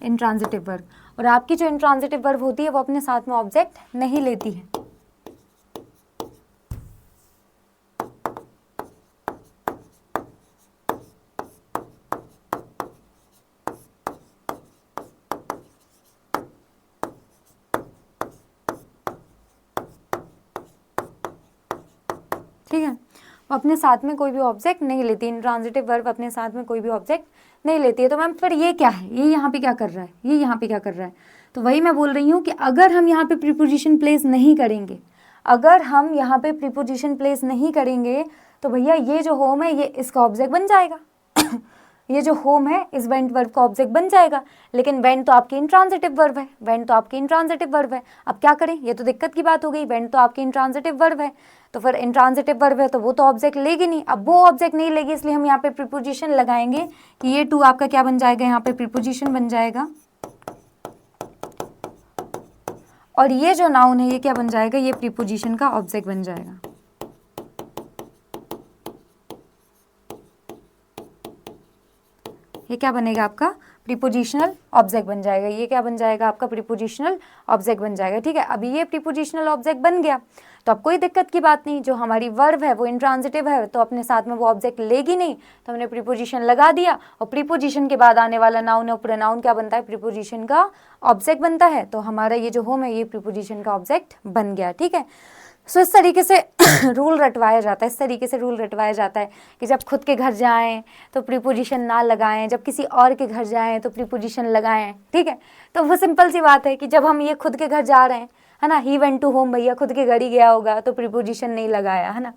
इंट्रांजिटिव वर्ब। और आपकी जो इंट्रांजिटिव वर्ब होती है वो अपने साथ में ऑब्जेक्ट नहीं लेती है। ठीक है, वो अपने साथ में कोई भी ऑब्जेक्ट नहीं लेती, इंट्रांजिटिव वर्ब अपने साथ में कोई भी ऑब्जेक्ट नहीं लेती है। तो मैम फिर ये क्या है? ये यहाँ पे क्या कर रहा है? ये यहाँ पे क्या कर रहा है? तो वही मैं बोल रही हूँ कि अगर हम यहाँ पे प्रीपोजिशन प्लेस नहीं करेंगे, अगर हम यहाँ पे प्रीपोजिशन प्लेस नहीं करेंगे, तो भैया ये जो होम है ये इसका ऑब्जेक्ट बन जाएगा। ये जो होम है इस वेंट वर्ब का ऑब्जेक्ट बन जाएगा, लेकिन वेंट तो आपकी इंट्रांजिटिव वर्ब है, वेंट तो आपकी इंट्रांजिटिव वर्ब है। अब क्या करें? ये तो दिक्कत की बात हो गई, वेंट तो आपकी इंट्रांजिटिव वर्ब है, तो फिर इंट्रांजिटिव वर्ब है तो वो तो ऑब्जेक्ट लेगी नहीं। अब वो ऑब्जेक्ट नहीं लेगी, इसलिए हम यहाँ पे प्रीपोजिशन लगाएंगे कि ये टू आपका क्या बन जाएगा? यहाँ पे प्रीपोजिशन बन जाएगा, और ये जो नाउन है ये क्या बन जाएगा? ये प्रीपोजिशन का ऑब्जेक्ट बन जाएगा। ये क्या बनेगा? आपका प्रीपोजिशनल ऑब्जेक्ट बन जाएगा। ये क्या बन जाएगा? आपका प्रीपोजिशनल ऑब्जेक्ट बन जाएगा। ठीक है, अभी ये प्रीपोजिशनल ऑब्जेक्ट बन गया तो अब कोई दिक्कत की बात नहीं, जो हमारी वर्ब है वो इंट्रांजिटिव है तो अपने साथ में वो ऑब्जेक्ट लेगी नहीं, तो हमने प्रीपोजिशन लगा दिया, और प्रीपोजिशन के बाद आने वाला नाउन है, प्रोनाउन क्या बनता है? प्रीपोजिशन का ऑब्जेक्ट बनता है। तो हमारा ये जो होम है ये प्रीपोजिशन का ऑब्जेक्ट बन गया। ठीक है, सो इस तरीके से रूल रटवाया जाता है, इस तरीके से रूल रटवाया जाता है कि जब खुद के घर जाएं तो प्रीपोजिशन ना लगाएं, जब किसी और के घर जाएं तो प्रीपोजिशन लगाएं। ठीक है, तो वो सिंपल सी बात है कि जब हम ये खुद के घर जा रहे हैं, है ना, ही वेंट टू होम, भैया खुद के घर ही गया होगा तो प्रीपोजिशन नहीं लगाया, है ना।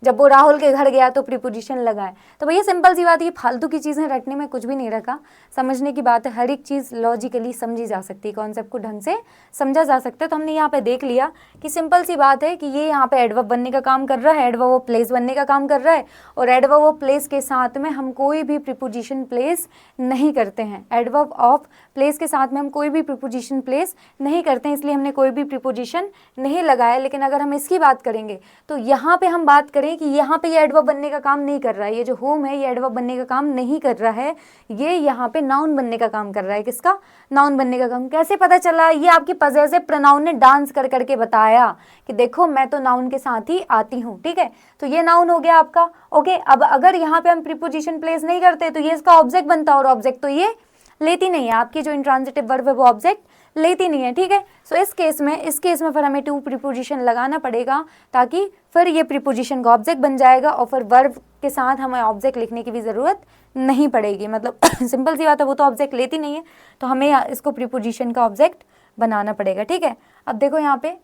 जब वो राहुल के घर गया तो प्रीपोजिशन लगाए। तो भैया सिंपल सी बात, ये फालतू की चीज़ें रटने में कुछ भी नहीं रखा, समझने की बात है। हर एक चीज़ लॉजिकली समझी जा सकती है, कॉन्सेप्ट को ढंग से समझा जा सकता है। तो हमने यहाँ पे देख लिया कि सिंपल सी बात है कि ये यहाँ पे एडवर्ब बनने का काम कर रहा है, एडवर्ब ऑफ प्लेस बनने का काम कर रहा है, और एडवर्ब ऑफ प्लेस के साथ में हम कोई भी प्रीपोजिशन प्लेस नहीं करते हैं। एडवर्ब ऑफ प्लेस के साथ में हम कोई भी प्रीपोजिशन प्लेस नहीं करते हैं, इसलिए हमने कोई भी प्रीपोजिशन नहीं लगाया। लेकिन अगर हम इसकी बात करेंगे तो यहाँ पे हम बात करें कि यहाँ पे ये एडवर्ब बनने का काम नहीं कर रहा है, ये जो होम है ये एडवर्ब बनने का काम नहीं कर रहा है, ये यहाँ पे नाउन बनने का काम कर रहा है। किसका? नाउन बनने का काम। कैसे पता चला? ये आपकी पजेसिव प्रोनाउन ने डांस कर करके बताया कि देखो मैं तो नाउन के साथ ही आती हूँ, ठीक है। तो ये नाउन हो गया आपका, ओके। अब अगर यहाँ पे हम प्रीपोजिशन प्लेस नहीं करते तो ये इसका ऑब्जेक्ट बनता, और ऑब्जेक्ट तो ये लेती नहीं है, आपकी जो इंट्रांजिटिव वर्ब है वो ऑब्जेक्ट लेती नहीं है, ठीक है। सो इस केस में फिर हमें टू प्रीपोजिशन लगाना पड़ेगा, ताकि फिर ये प्रीपोजिशन का ऑब्जेक्ट बन जाएगा, और फिर वर्ब के साथ हमें ऑब्जेक्ट लिखने की भी ज़रूरत नहीं पड़ेगी। मतलब सिंपल सी बात है, वो तो ऑब्जेक्ट लेती नहीं है, तो हमें इसको प्रीपोजिशन का ऑब्जेक्ट बनाना पड़ेगा, ठीक है। अब देखो यहाँ पे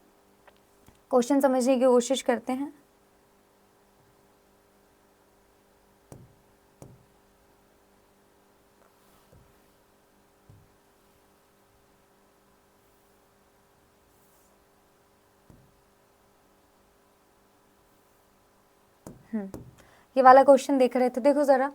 क्वेश्चन समझने की कोशिश करते हैं। ये वाला क्वेश्चन देख रहे थे, देखो जरा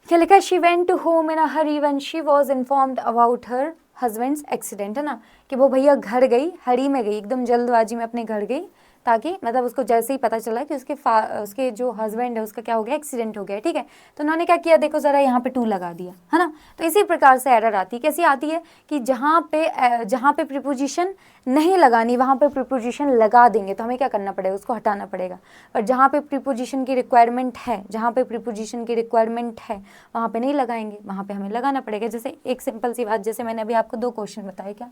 क्या लिखा है। She went to home in a hurry when she was informed about her husband's accident, है ना, कि वो भैया घर गई, हरी में गई, एकदम जल्दबाजी में अपने घर गई, ताकि मतलब उसको जैसे ही पता चला कि उसके जो हस्बैंड है उसका क्या हो गया, एक्सीडेंट हो गया, ठीक है। तो उन्होंने क्या किया, देखो जरा यहाँ पे टू लगा दिया, है ना। तो इसी प्रकार से एरर आती है। कैसी आती है कि जहाँ पे प्रीपोजिशन नहीं लगानी वहाँ पे प्रीपोजिशन लगा देंगे, तो हमें क्या करना पड़ेगा, उसको हटाना पड़ेगा। और जहाँ पे प्रीपोजिशन की रिक्वायरमेंट है, वहाँ पे नहीं लगाएंगे, वहाँ पे हमें लगाना पड़ेगा। जैसे एक सिंपल सी बात, जैसे मैंने अभी आपको 2 क्वेश्चन बताए, क्या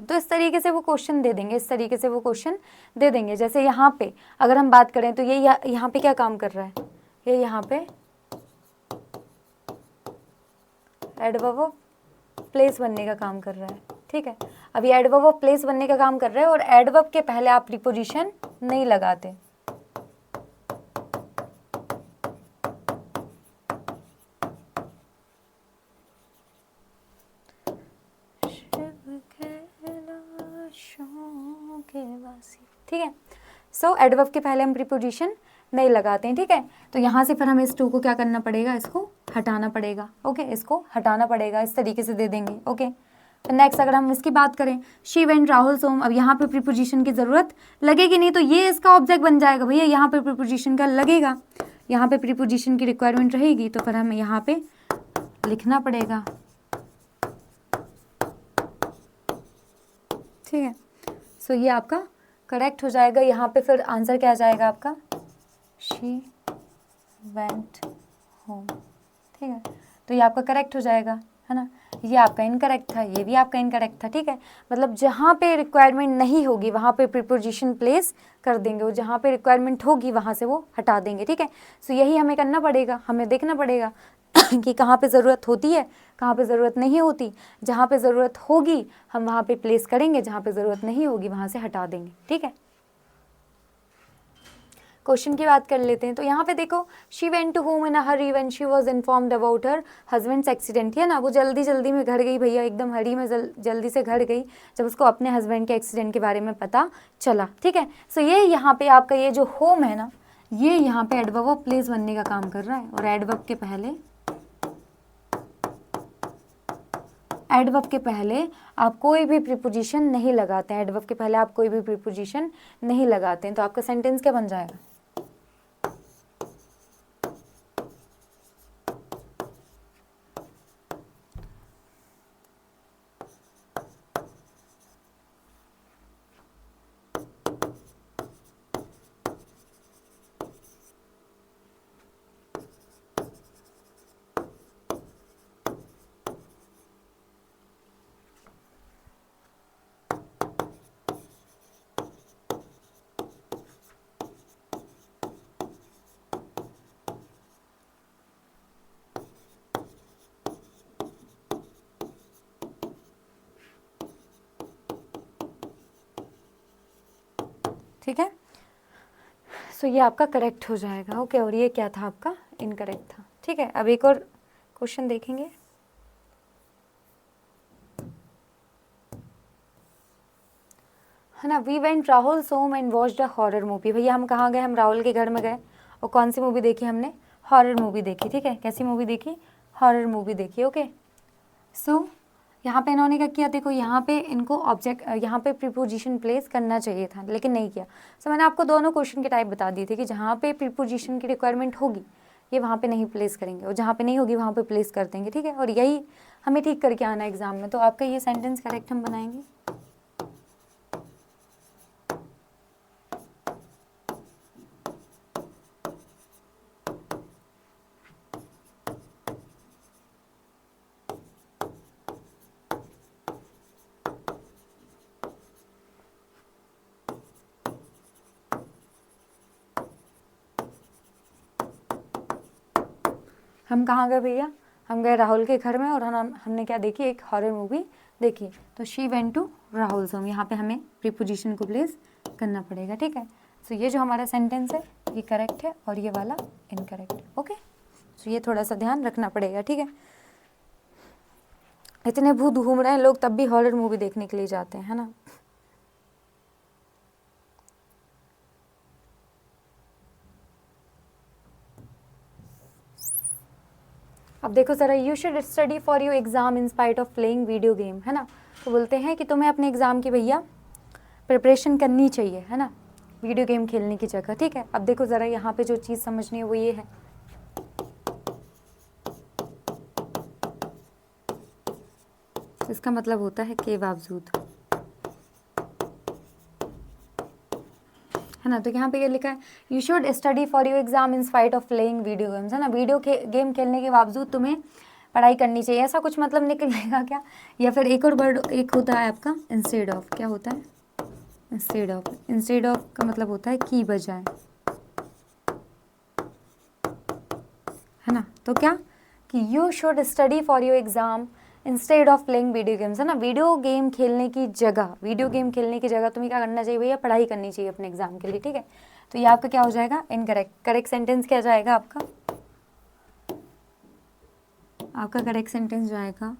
तो इस तरीके से वो क्वेश्चन दे देंगे, जैसे यहाँ पे अगर हम बात करें तो ये यहाँ पे क्या काम कर रहा है, ये यहाँ पे एडवर्ब ऑफ प्लेस बनने का काम कर रहा है, ठीक है। अब ये एडवर्ब ऑफ प्लेस बनने का काम कर रहा है, और एडवर्ब के पहले आप प्रीपोजिशन नहीं लगाते। ठीक है। सो एडवर्ब के पहले हम प्रीपोजिशन नहीं लगाते हैं, ठीक है। तो यहाँ से फिर हमें इस टू को क्या करना पड़ेगा, इसको हटाना पड़ेगा, ओके, इसको हटाना पड़ेगा, इस तरीके से दे देंगे, ओके। नेक्स्ट अगर हम इसकी बात करें, शी वेंट राहुल सोम, अब यहाँ पे प्रीपोजिशन की ज़रूरत लगेगी नहीं, तो ये इसका ऑब्जेक्ट बन जाएगा। भैया यहाँ पे प्रीपोजिशन का लगेगा, यहाँ पे प्रीपोजिशन की रिक्वायरमेंट रहेगी, तो फिर हमें यहाँ पे लिखना पड़ेगा, ठीक है। सो ये आपका करेक्ट हो जाएगा। यहाँ पे फिर आंसर क्या आ जाएगा आपका, शी वेंट होम, ठीक है। तो ये आपका करेक्ट हो जाएगा, है ना। ये आपका इनकरेक्ट था, ये भी आपका इनकरेक्ट था, ठीक है। मतलब जहाँ पे रिक्वायरमेंट नहीं होगी वहाँ पे प्रीपोजिशन प्लेस कर देंगे, और जहाँ पे रिक्वायरमेंट होगी वहाँ से वो हटा देंगे, ठीक है। सो यही हमें करना पड़ेगा, हमें देखना पड़ेगा कि कहाँ पे ज़रूरत होती है, कहाँ पे ज़रूरत नहीं होती। जहाँ पे ज़रूरत होगी हम वहाँ पे प्लेस करेंगे, जहाँ पे ज़रूरत नहीं होगी वहाँ से हटा देंगे, ठीक है। क्वेश्चन की बात कर लेते हैं। तो यहाँ पे देखो, she went to home in a hurry when she was informed about her husband's accident, है ना। वो जल्दी जल्दी में घर गई भैया, एकदम हरी में जल्दी से घर गई जब उसको अपने हस्बैंड के एक्सीडेंट के बारे में पता चला, ठीक है। सो ये यहाँ पे आपका ये जो होम है ना, ये यहाँ पे एडवर्ब ऑफ प्लेस बनने का काम कर रहा है, और एडवर्ब के पहले आप कोई भी प्रीपोजिशन नहीं लगाते हैं, एडवर्ब के पहले आप कोई भी प्रीपोजिशन नहीं लगाते हैं। तो आपका सेंटेंस क्या बन जाएगा, ठीक है। सो ये आपका करेक्ट हो जाएगा। ओके, और ये क्या था आपका, इनकरेक्ट था। ठीक है, अब एक और क्वेश्चन देखेंगे। है ना, we went Rahul's home and watched a horror movie. भैया हम कहाँ गए, हम राहुल के घर में गए और कौन सी मूवी देखी हमने, हॉरर मूवी देखी। ठीक है, कैसी मूवी देखी, हॉरर मूवी देखी। ओके, सो यहाँ पे इन्होंने क्या किया, देखो यहाँ पे इनको ऑब्जेक्ट, यहाँ पे प्रीपोजिशन प्लेस करना चाहिए था लेकिन नहीं किया। सो मैंने आपको दोनों क्वेश्चन के टाइप बता दिए थे कि जहाँ पे प्रीपोजिशन की रिक्वायरमेंट होगी ये वहाँ पे नहीं प्लेस करेंगे और जहाँ पे नहीं होगी वहाँ पे प्लेस कर देंगे। ठीक है, और यही हमें ठीक करके आना है एग्जाम में। तो आपका ये सेंटेंस करेक्ट हम बनाएंगे। हम कहाँ गए भैया, हम गए राहुल के घर में और हमने क्या देखी, एक हॉरर मूवी देखी। तो she went to Rahul's home, यहाँ पे हमें प्रीपोजिशन को प्लेस करना पड़ेगा। ठीक है, सो ये जो हमारा सेंटेंस है ये करेक्ट है और ये वाला इनकरेक्ट है। ओके, सो ये थोड़ा सा ध्यान रखना पड़ेगा। ठीक है, इतने भूत घूम रहे हैं लोग तब भी हॉरर मूवी देखने के लिए जाते हैं, है ना। अब देखो ज़रा, you should study for your exam in spite of playing video game, है ना। तो बोलते हैं कि तुम्हें अपने एग्ज़ाम की भैया प्रिपरेशन करनी चाहिए, है ना, वीडियो गेम खेलने की जगह। ठीक है, अब देखो ज़रा यहाँ पे जो चीज़ समझनी है वो ये है, इसका मतलब होता है के बावजूद, है ना। तो यहाँ पे ये लिखा है, you should study for your exam in spite of playing video games, है ना। वीडियो गेम खेलने के बावजूद तुम्हें पढ़ाई करनी चाहिए, ऐसा कुछ मतलब निकलेगा क्या। या फिर एक और वर्ड एक होता है आपका इंस्टेड ऑफ, क्या होता है, इंस्टेड ऑफ। इंस्टेड ऑफ का मतलब होता है की बजाय, है ना। तो क्या कि you should study for your exam instead of playing video games, है ना। वीडियो गेम खेलने की जगह, वीडियो गेम खेलने की जगह तुम्हें क्या करना चाहिए भैया, पढ़ाई करनी चाहिए अपने एग्जाम के लिए। ठीक है, तो ये आपका क्या हो जाएगा, इनकरेक्ट। करेक्ट सेंटेंस क्या जाएगा आपका, आपका करेक्ट सेंटेंस जाएगा,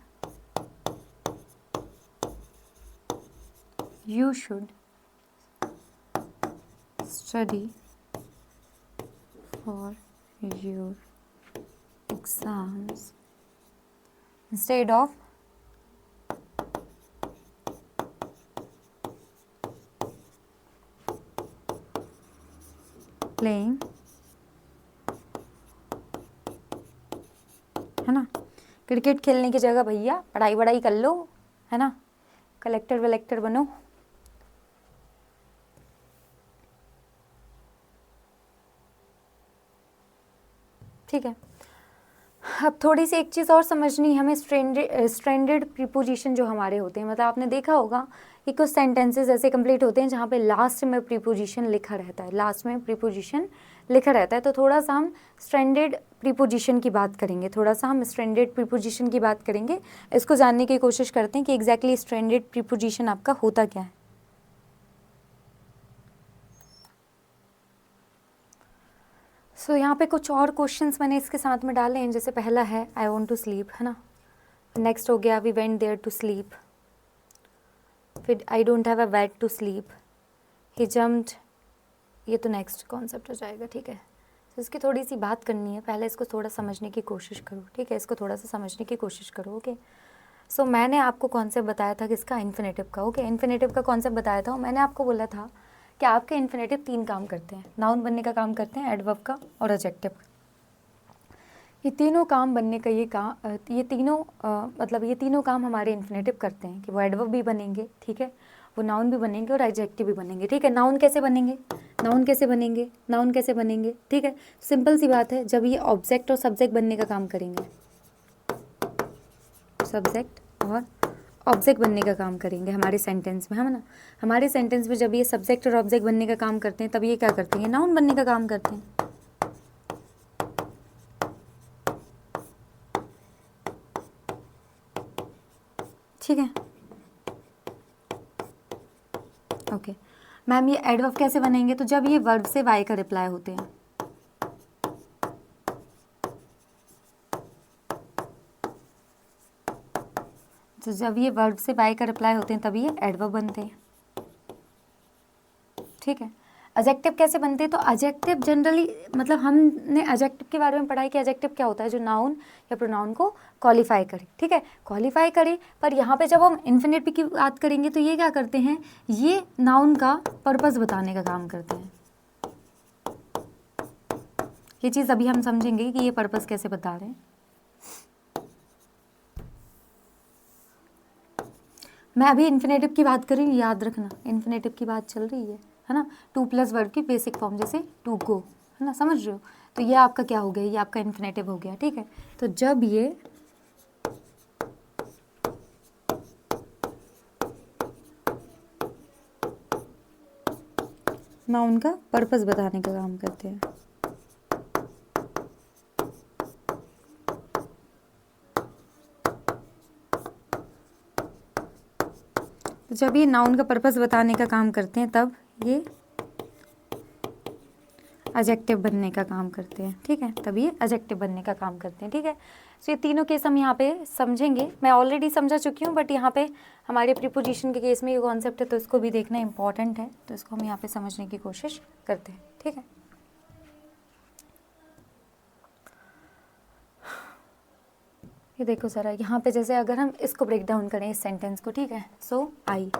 you should study for your exams instead of playing, है ना। क्रिकेट खेलने की जगह भैया पढ़ाई वढ़ाई कर लो, है ना, कलेक्टर वलेक्टर बनो। ठीक है, अब थोड़ी सी एक चीज़ और समझनी है हमें, स्ट्रेंडेड प्रीपोजिशन जो हमारे होते हैं, मतलब आपने देखा होगा कि कुछ सेंटेंसेस ऐसे कंप्लीट होते हैं जहाँ पे लास्ट में प्रीपोजिशन लिखा रहता है, लास्ट में प्रीपोजिशन लिखा रहता है। तो थोड़ा सा हम स्ट्रेंडेड प्रीपोजिशन की बात करेंगे, थोड़ा सा हम स्ट्रेंडेड प्रीपोजिशन की बात करेंगे। इसको जानने की कोशिश करते हैं कि एग्जैक्टली स्ट्रेंडेड प्रीपोजिशन आपका होता क्या है। सो यहाँ पे कुछ और क्वेश्चंस मैंने इसके साथ में डाले हैं। जैसे पहला है आई वॉन्ट टू स्लीप, है ना। नेक्स्ट हो गया we went there to sleep. फिर I don't have a bed to sleep, he jumped, ये तो नेक्स्ट कॉन्सेप्ट हो जाएगा। ठीक है, तो इसकी थोड़ी सी बात करनी है, पहले इसको थोड़ा समझने की कोशिश करो। ठीक है, इसको थोड़ा सा समझने की कोशिश करो। ओके, सो मैंने आपको कॉन्सेप्ट बताया था किसका, इन्फिनेटिव का। ओके, इन्फिनेटिव का कॉन्सेप्ट बताया था। मैंने आपको बोला था कि आपके इन्फिनेटिव 3 काम करते हैं, नाउन बनने का काम करते हैं, एडवर्ब का और एडजेक्टिव। ये तीनों काम बनने का ये तीनों काम हमारे इन्फिनेटिव करते हैं कि वो एडवर्ब भी बनेंगे, ठीक है, वो नाउन भी बनेंगे और एडजेक्टिव भी बनेंगे। ठीक है, नाउन कैसे बनेंगे, नाउन कैसे बनेंगे, नाउन कैसे बनेंगे। ठीक है, सिंपल सी बात है, जब ये ऑब्जेक्ट और सब्जेक्ट बनने का काम करेंगे, सब्जेक्ट और ऑब्जेक्ट बनने का काम करेंगे हमारे सेंटेंस में, है ना। हमारे सेंटेंस में जब ये सब्जेक्ट और ऑब्जेक्ट बनने का काम करते हैं तब ये क्या करते हैं, नाउन बनने का काम करते हैं। ठीक है, ओके। मैम ये एडवर्ब कैसे बनेंगे? तो जब ये वर्ब से वाई का रिप्लाई होते हैं, तो जब ये वर्ब से वाई का रिप्लाई होते हैं तब ये एडवर्ब बनते हैं, ठीक है। एडजेक्टिव कैसे बनते हैं? तो एडजेक्टिव जनरली मतलब हमने एडजेक्टिव के बारे में पढ़ाई कि एडजेक्टिव क्या होता है, जो नाउन या प्रोनाउन को क्वालिफाई करे, ठीक है, क्वालिफाई करे। पर यहाँ पे जब हम इन्फिनिटिव की बात करेंगे तो ये क्या करते हैं, ये नाउन का पर्पस बताने का काम करते हैं। ये चीज़ अभी हम समझेंगे कि ये पर्पस कैसे बता रहे हैं। मैं अभी इन्फिनेटिव की बात कर रही हूँ, याद रखना इन्फिनेटिव की बात चल रही है ना। टू प्लस वर्ब की बेसिक फॉर्म जैसे टू गो, है ना, समझ रहे हो। तो ये आपका क्या हो गया, ये आपका इन्फिनेटिव हो गया, ठीक है। तो जब ये नाउन का पर्पस बताने का काम करते हैं, तो जब ये नाउन का पर्पस बताने का काम करते हैं तब ये एडजेक्टिव बनने का काम करते हैं, ठीक है, तब ये एडजेक्टिव बनने का काम करते हैं, ठीक है। तो ये तीनों केस हम यहाँ पे समझेंगे। मैं ऑलरेडी समझा चुकी हूँ, बट यहाँ पे हमारे प्रीपोजिशन के केस में ये कॉन्सेप्ट है तो इसको भी देखना इंपॉर्टेंट है, तो इसको हम यहाँ पे समझने की कोशिश करते हैं, ठीक है। ये देखो ज़रा यहाँ पे, जैसे अगर हम इसको ब्रेक डाउन करें इस सेंटेंस को, ठीक है। सो आई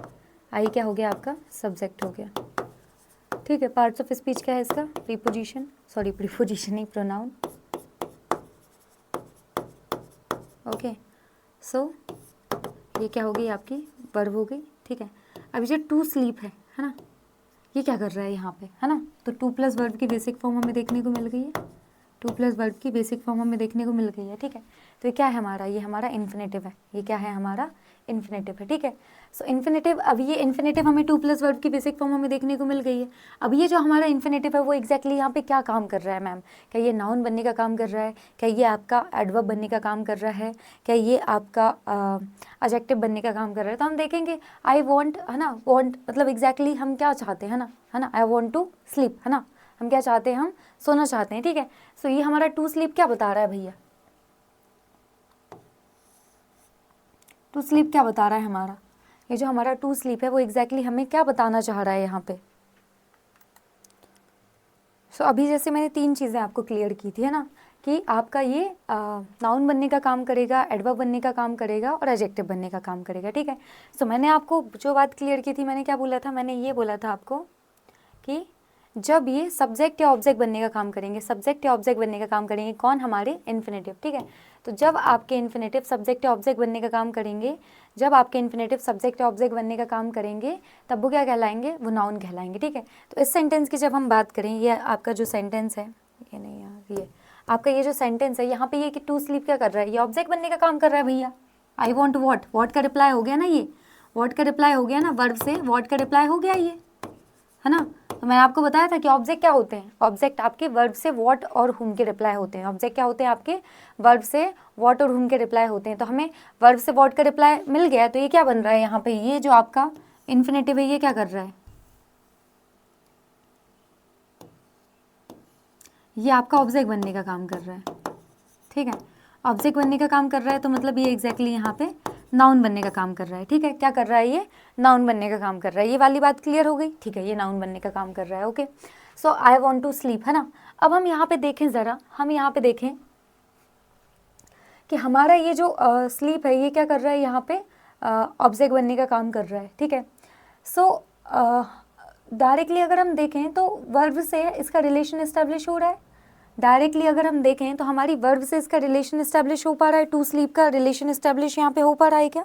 क्या हो गया आपका, सब्जेक्ट हो गया, ठीक है। पार्ट्स ऑफ स्पीच क्या है इसका, प्रीपोजिशन नहीं, प्रोनाउन, ओके। सो ये क्या हो गई आपकी, वर्ब हो गई, ठीक है। अभी जो टू स्लीप है ना, ये क्या कर रहा है यहाँ पे, है ना। तो टू प्लस वर्ब की बेसिक फॉर्म हमें देखने को मिल गई है, टू प्लस वर्ब की बेसिक फॉर्म हमें देखने को मिल गई है, ठीक है। तो ये क्या है हमारा, ये हमारा इन्फिनेटिव है, ये क्या है हमारा इन्फिनेटिव है, ठीक है। सो इन्फिनेटिव, अब ये इन्फिनेटिव हमें टू प्लस वर्ब की बेसिक फॉर्म हमें देखने को मिल गई है। अब ये जो हमारा इन्फिनेटिव है वो एग्जैक्टली यहाँ पे क्या काम कर रहा है मैम, क्या ये नाउन बनने का काम कर रहा है, क्या ये आपका एडवर्ब बनने का काम कर रहा है, क्या ये आपका एडजेक्टिव बनने का काम कर रहा है। तो हम देखेंगे आई वॉन्ट, है ना, वॉन्ट मतलब एग्जैक्टली हम क्या चाहते हैं, है ना, आई वॉन्ट टू स्लीप, है ना, हम क्या चाहते हैं, हम सोना चाहते हैं, ठीक है। सो ये हमारा टू स्लीप क्या बता रहा है भैया, टू स्लीप क्या बता रहा है हमारा, ये जो हमारा टू स्लीप है वो एग्जैक्टली हमें क्या बताना चाह रहा है यहाँ पे। सो अभी जैसे मैंने तीन चीज़ें आपको क्लियर की थी, है ना, कि आपका ये नाउन बनने का काम करेगा, एडवर्ब बनने का काम करेगा और एडजेक्टिव बनने का काम करेगा, ठीक है। सो मैंने आपको जो बात क्लियर की थी, मैंने क्या बोला था, मैंने ये बोला था आपको कि जब ये सब्जेक्ट या ऑब्जेक्ट बनने का काम करेंगे, सब्जेक्ट या ऑब्जेक्ट बनने का काम करेंगे, कौन, हमारे इन्फिनेटिव, ठीक है। तो जब आपके इन्फिनेटिव सब्जेक्ट या ऑब्जेक्ट बनने का काम करेंगे, जब आपके इन्फिनेटिव सब्जेक्ट या ऑब्जेक्ट बनने का काम करेंगे, तब वो क्या कहलाएंगे, वो नाउन कहलाएंगे, ठीक है। तो इस सेंटेंस की जब हम बात करें, ये आपका जो सेंटेंस है, ये नहीं यार, ये आपका ये जो सेंटेंस है यहाँ पे, ये कि टू स्लीप क्या कर रहा है, ये ऑब्जेक्ट बनने का काम कर रहा है भैया। आई वॉन्ट वॉट, वॉट का रिप्लाई हो गया ना, ये वॉट का रिप्लाई हो गया ना, वर्ब से वॉट का रिप्लाई हो गया ये, है ना। तो मैंने आपको बताया था कि ऑब्जेक्ट क्या होते हैं, ऑब्जेक्ट आपके वर्ब से व्हाट और हुम के रिप्लाई होते हैं। ऑब्जेक्ट क्या होते हैं आपके, वर्ब से व्हाट और हुम के रिप्लाई होते हैं। तो हमें वर्ब से व्हाट का रिप्लाई मिल गया, तो ये क्या बन रहा है यहाँ पे, ये जो आपका इन्फिनेटिव है ये क्या कर रहा है, ये आपका ऑब्जेक्ट बनने का काम कर रहा है, ठीक है। ऑब्जेक्ट बनने का काम कर रहा है तो मतलब ये एग्जैक्टली यहाँ पे नाउन बनने का काम कर रहा है, ठीक है। क्या कर रहा है, ये नाउन बनने का काम कर रहा है। ये वाली बात क्लियर हो गई, ठीक है, ये नाउन बनने का काम कर रहा है, okay. So I want to sleep, है ना। अब हम यहाँ पे देखें ज़रा, हम यहाँ पे देखें कि हमारा ये जो स्लीप है ये क्या कर रहा है, यहाँ पे ऑब्जेक्ट बनने का काम कर रहा है, ठीक है। सो डायरेक्टली अगर हम देखें तो वर्ब से इसका रिलेशन इस्टेब्लिश हो रहा है। डायरेक्टली अगर हम देखें तो हमारी वर्ब से इसका रिलेशन इस्टेब्लिश हो पा रहा है, टू स्लीप का रिलेशन इस्टेब्लिश यहाँ पे हो पा रहा है क्या।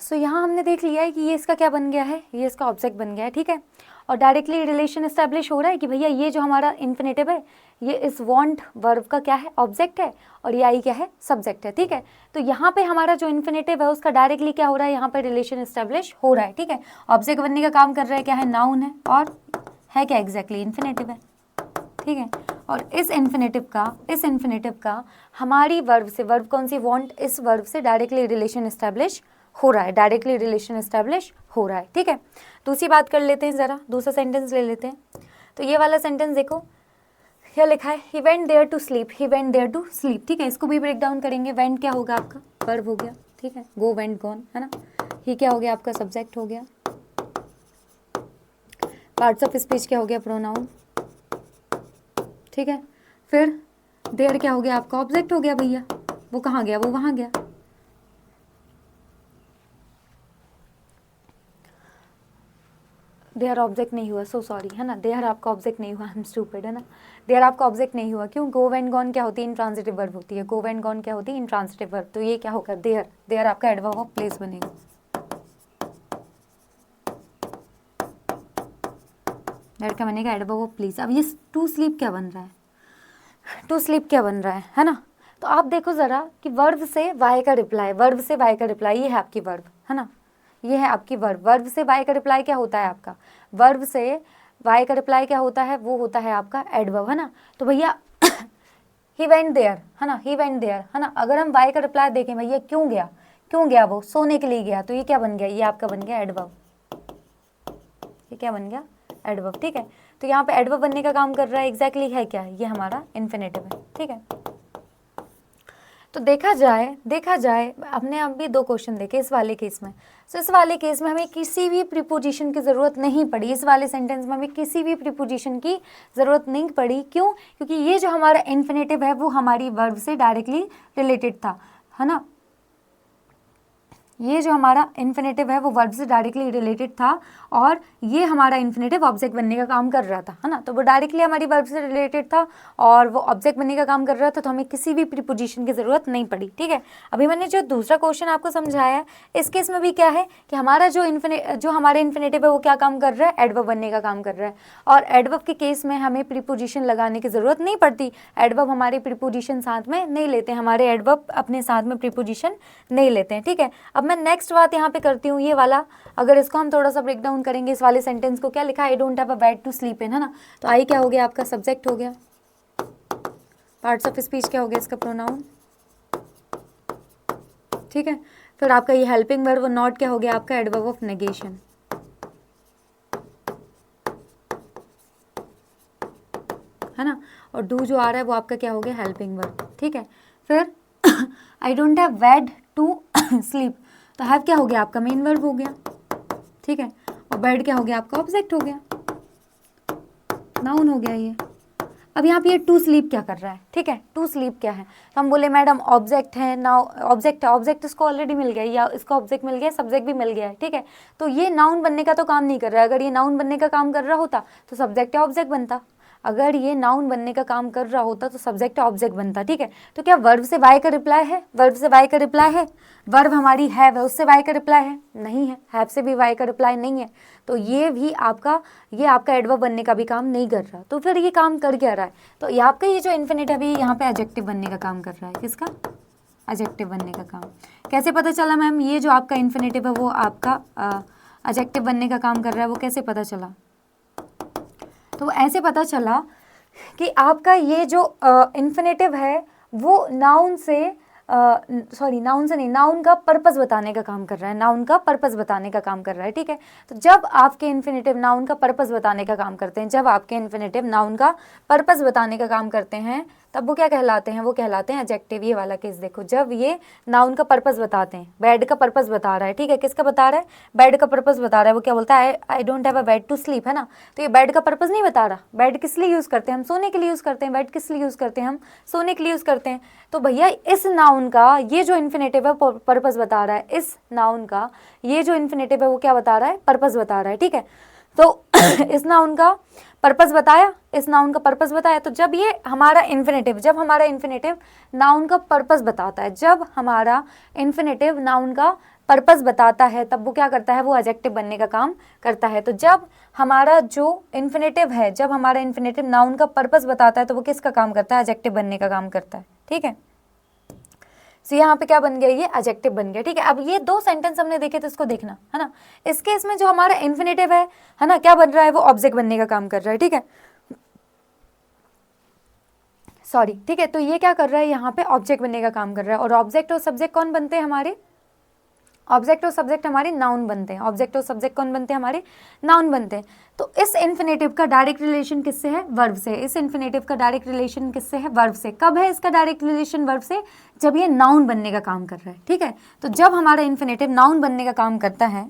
सो यहाँ हमने देख लिया है कि ये इसका क्या बन गया है, ये इसका ऑब्जेक्ट बन गया है, ठीक है। और डायरेक्टली रिलेशन इस्टेब्लिश हो रहा है कि भैया ये जो हमारा इन्फिनेटिव है ये इस वांट वर्ब का क्या है, ऑब्जेक्ट है, और ये आई क्या है, सब्जेक्ट है, ठीक है। तो यहाँ पे हमारा जो इन्फिनेटिव है उसका डायरेक्टली क्या हो रहा है, यहाँ पे रिलेशन इस्टेब्लिश हो रहा है, ठीक है। ऑब्जेक्ट बनने का काम कर रहा है, क्या है, नाउन है, और है क्या, एग्जैक्टली इन्फिनेटिव है, ठीक है। और इस इन्फिनेटिव का हमारी वर्ब से, वर्ब कौन सी, वांट, इस वर्ब से डायरेक्टली रिलेशन इस्टेब्लिश हो रहा है, डायरेक्टली रिलेशन एस्टेब्लिश हो रहा है, ठीक है। दूसरी बात कर लेते हैं ज़रा, दूसरा सेंटेंस ले लेते हैं। तो ये वाला सेंटेंस देखो, क्या लिखा है, he went there to sleep, he went there to sleep, ठीक है। इसको भी ब्रेक डाउन करेंगे। वेंट क्या होगा आपका, वर्ब हो गया, ठीक है, गो वेंट गॉन, है ना। ही क्या हो गया आपका, सब्जेक्ट हो गया। पार्ट्स ऑफ स्पीच क्या हो गया, प्रोनाउन, ठीक है। फिर देयर क्या हो गया आपका, ऑब्जेक्ट हो गया भैया, वो कहाँ गया, वो वहाँ गया। देयर ऑब्जेक्ट नहीं हुआ, सो सॉरी, है ना, देयर आपका ऑब्जेक्ट नहीं हुआ, आई एम स्टूपिड, है ना। देयर आपका ऑब्जेक्ट नहीं हुआ, क्यों, गो एंड गॉन क्या होती है, इंट्रांजिटिव वर्ब होती है। गो एंड गॉन क्या होती है, इंट्रांजिटिव वर्ब। तो ये क्या होगा, देयर, देयर आपका एडवर्ब ऑफ प्लेस बनेगा। देयर क्या बनेगा, एडवर्ब ऑफ प्लेस। अब ये टू स्लीप क्या बन रहा है, टू स्लीप क्या बन रहा है ना। तो आप देखो ज़रा कि वर्ब से वाई का रिप्लाई, वर्ब से वाई का रिप्लाई, ये है आपकी वर्ब, है ना, ये है आपकी वर्ब। वर्ब से वाई का रिप्लाई क्या होता है आपका, वर्ब से वाई का रिप्लाई क्या होता है, वो होता है आपका एडवर्ब, है ना। तो भैया ही वेंट देयर, है ना, ही वेंट देयर, है ना। अगर हम वाई का रिप्लाई देखें, भैया क्यों गया, क्यों गया, वो सोने के लिए गया, तो ये क्या बन गया, ये आपका बन गया एडवर्ब, ये क्या बन गया, एडवर्ब, ठीक है। तो यहाँ पे एडवर्ब बनने का काम कर रहा है, एग्जैक्टली है क्या, ये हमारा इन्फिनेटिव है, ठीक है। तो देखा जाए हमने अब भी दो क्वेश्चन देखे इस वाले केस में। तो इस वाले केस में हमें किसी भी प्रीपोजिशन की ज़रूरत नहीं पड़ी, इस वाले सेंटेंस में हमें किसी भी प्रीपोजिशन की ज़रूरत नहीं पड़ी। क्यों, क्योंकि ये जो हमारा इन्फिनेटिव है वो हमारी वर्ब से डायरेक्टली रिलेटेड था, है ना। ये जो हमारा इन्फिनेटिव है वो वर्ब से डायरेक्टली रिलेटेड था, और ये हमारा इन्फिनेटिव ऑब्जेक्ट बनने का काम कर रहा था, है ना। तो वो डायरेक्टली हमारी वर्ब से रिलेटेड था और वो ऑब्जेक्ट बनने का काम कर रहा था, तो हमें किसी भी प्रीपोजिशन की ज़रूरत नहीं पड़ी, ठीक है। अभी मैंने जो दूसरा क्वेश्चन आपको समझाया है, इस केस में भी क्या है कि हमारा जो हमारा इन्फिनेटिव है वो क्या काम कर रहा है, एडवर्ब बनने का काम कर रहा है। और एडवर्ब के केस में हमें प्रीपोजिशन लगाने की ज़रूरत नहीं पड़ती, एडवर्ब हमारे प्रीपोजिशन साथ में नहीं लेते, हमारे एडवर्ब अपने साथ में प्रीपोजिशन नहीं लेते हैं, ठीक है। अब मैं नेक्स्ट बात यहाँ पे करती हूँ, ये वाला अगर इसको हम थोड़ा सा ब्रेक डाउन करेंगे, इस वाले सेंटेंस को, क्या लिखा है, I don't have a bed to sleep in, है ना। तो आई क्या हो गया आपका, सब्जेक्ट हो गया। पार्ट्स ऑफ स्पीच क्या हो गया, इसका प्रोनाउन, ठीक है। फिर आपका ये हेल्पिंग वर्ब नॉट क्या हो गया आपका, एडवर्ब ऑफ नेगेशन, है ना। और डू जो आ रहा है वो आपका क्या हो गया, हेल्पिंग वर्ब, ठीक है। फिर I don't have bed to sleep, तो हैव क्या हो गया आपका, मेन वर्ब हो गया, ठीक है। और बेड क्या हो गया आपका, ऑब्जेक्ट हो गया, नाउन हो गया ये। अब यहाँ पे ये टू स्लीप क्या कर रहा है, ठीक है, टू स्लीप क्या है, तो हम बोले मैडम ऑब्जेक्ट है, नाउ ऑब्जेक्ट है, ऑब्जेक्ट इसको ऑलरेडी मिल गया, या इसको ऑब्जेक्ट मिल गया, सब्जेक्ट भी मिल गया है, ठीक है। तो ये नाउन बनने का तो काम नहीं कर रहा है, अगर ये नाउन बनने का काम कर रहा होता तो सब्जेक्ट या ऑब्जेक्ट बनता, अगर ये नाउन बनने का काम कर रहा होता तो सब्जेक्ट ऑब्जेक्ट बनता, ठीक है। तो क्या वर्ब से वाई का रिप्लाई है, वर्ब से वाई का रिप्लाई है, वर्ब हमारी है वह, उससे वाई का रिप्लाई है, नहीं है, हैव से भी वाई का रिप्लाई नहीं है। तो ये आपका एडवर्ब बनने का भी काम नहीं कर रहा, तो फिर ये काम कर क्या रहा है, तो ये आपका ये जो इन्फिनेटिव है यहाँ पे एडजेक्टिव बनने का काम कर रहा है, किसका, एडजेक्टिव बनने का काम। कैसे पता चला मैम, ये जो आपका इन्फिनेटिव है वो आपका एडजेक्टिव बनने का काम कर रहा है, वो कैसे पता चला, तो ऐसे पता चला कि आपका ये जो इन्फिनेटिव है वो नाउन से नहीं, नाउन का पर्पस बताने का काम कर रहा है, नाउन का पर्पस बताने का काम कर रहा है, ठीक है। तो जब आपके इन्फिनेटिव नाउन का पर्पस बताने का काम करते हैं, जब आपके इन्फिनेटिव नाउन का पर्पस बताने का काम करते हैं, तब वो क्या कहलाते हैं, वो कहलाते हैं एडजेक्टिव। ये वाला केस देखो, जब ये नाउन का पर्पस बताते हैं, बेड का पर्पस बता रहा है, ठीक है, किसका बता रहा है, बेड का पर्पस बता रहा है, वो क्या बोलता है, I don't have a bed to sleep, है ना। तो ये बेड का पर्पस नहीं बता रहा, बेड किस लिए यूज़ करते हैं हम, सोने के लिए यूज़ करते हैं, बेड किस लिए यूज़ करते हैं हम, सोने के लिए यूज़ करते हैं। तो भैया इस नाउन का ये जो इन्फिनेटिव है पर्पस बता रहा है, इस नाउन का ये जो इन्फिनेटिव है वो क्या बता रहा है, पर्पस बता रहा है, ठीक है। तो इस नाउन का पर्पस बताया, इस नाउन का पर्पस बताया, तो जब ये हमारा इन्फिनेटिव नाउन का पर्पस बताता है, जब हमारा इन्फिनेटिव नाउन का पर्पस बताता है, तब वो क्या करता है, वो एडजेक्टिव बनने का काम करता है। तो जब हमारा जो इन्फिनेटिव है, जब हमारा इन्फिनेटिव नाउन का पर्पस बताता है, तो वो किसका काम करता है, एडजेक्टिव बनने का काम करता है, ठीक है। तो यहाँ पे क्या बन गया, ये एडजेक्टिव बन गया, ठीक है। अब ये दो सेंटेंस हमने देखे तो इसको देखना है ना, इस केस में जो हमारा इन्फिनेटिव है ना, क्या बन रहा है, वो ऑब्जेक्ट बनने का काम कर रहा है, ठीक है, सॉरी, ठीक है। तो ये क्या कर रहा है, यहाँ पे ऑब्जेक्ट बनने का काम कर रहा है, और ऑब्जेक्ट और सब्जेक्ट कौन बनते हैं हमारे, ऑब्जेक्ट और सब्जेक्ट हमारे नाउन बनते हैं, ऑब्जेक्ट और सब्जेक्ट कौन बनते हैं, हमारे नाउन बनते हैं। तो इस इन्फिनेटिव का डायरेक्ट रिलेशन किससे है, वर्ब से। इस इन्फिनेटिव का डायरेक्ट रिलेशन किससे है, वर्ब से। कब है इसका डायरेक्ट रिलेशन वर्ब से, जब ये नाउन बनने का काम कर रहा है, ठीक है। तो जब हमारा इन्फिनेटिव नाउन बनने का काम करता है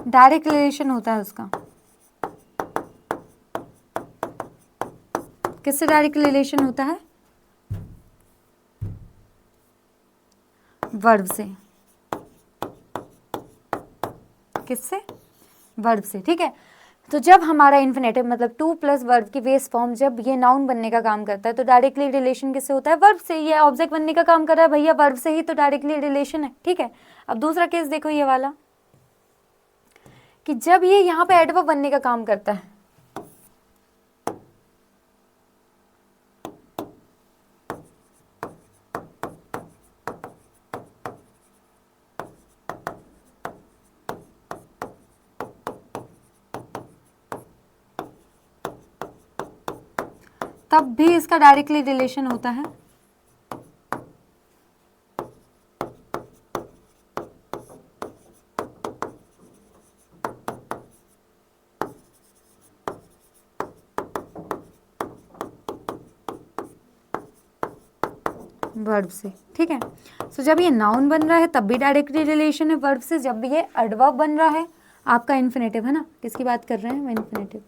डायरेक्ट रिलेशन होता है उसका, किससे डायरेक्ट रिलेशन होता है, वर्ब से। किससे, वर्ब से, ठीक है। तो जब हमारा इन्फिनेटिव मतलब टू प्लस वर्ब की बेस फॉर्म जब ये नाउन बनने का काम करता है तो डायरेक्टली रिलेशन किससे होता है, वर्ब से। ये ऑब्जेक्ट बनने का काम कर रहा है भैया वर्ब से ही, तो डायरेक्टली रिलेशन है, ठीक है। अब दूसरा केस देखो ये वाला, कि जब ये यहाँ पे एडवर्ब बनने का काम करता है, तब भी इसका डायरेक्टली रिलेशन होता है। वर्ब से, ठीक है। सो जब ये नाउन बन रहा है तब भी डायरेक्टली रिलेशन है वर्ब से, जब भी ये एडवर्ब बन रहा है आपका इन्फिनेटिव, है ना, किसकी बात कर रहे हैं, इन्फिनेटिव।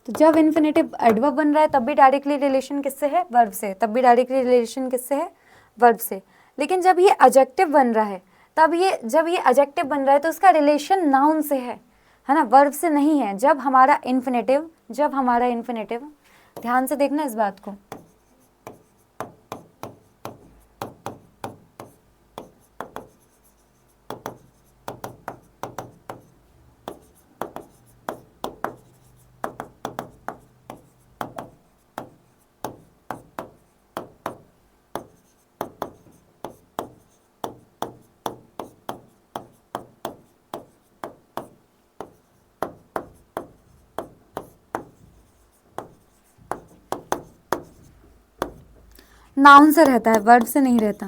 तो जब इन्फिनेटिव एडवर्ब बन रहा है तब भी डायरेक्टली रिलेशन किससे है, वर्ब से। तब भी डायरेक्टली रिलेशन किससे है, वर्ब से। लेकिन जब ये एडजेक्टिव बन रहा है तब ये, जब ये एडजेक्टिव बन रहा है तो उसका रिलेशन नाउन से है ना, वर्ब से नहीं है। जब हमारा इन्फिनेटिव, ध्यान से देखना इस बात को, नाउन से रहता है, वर्ब से नहीं रहता,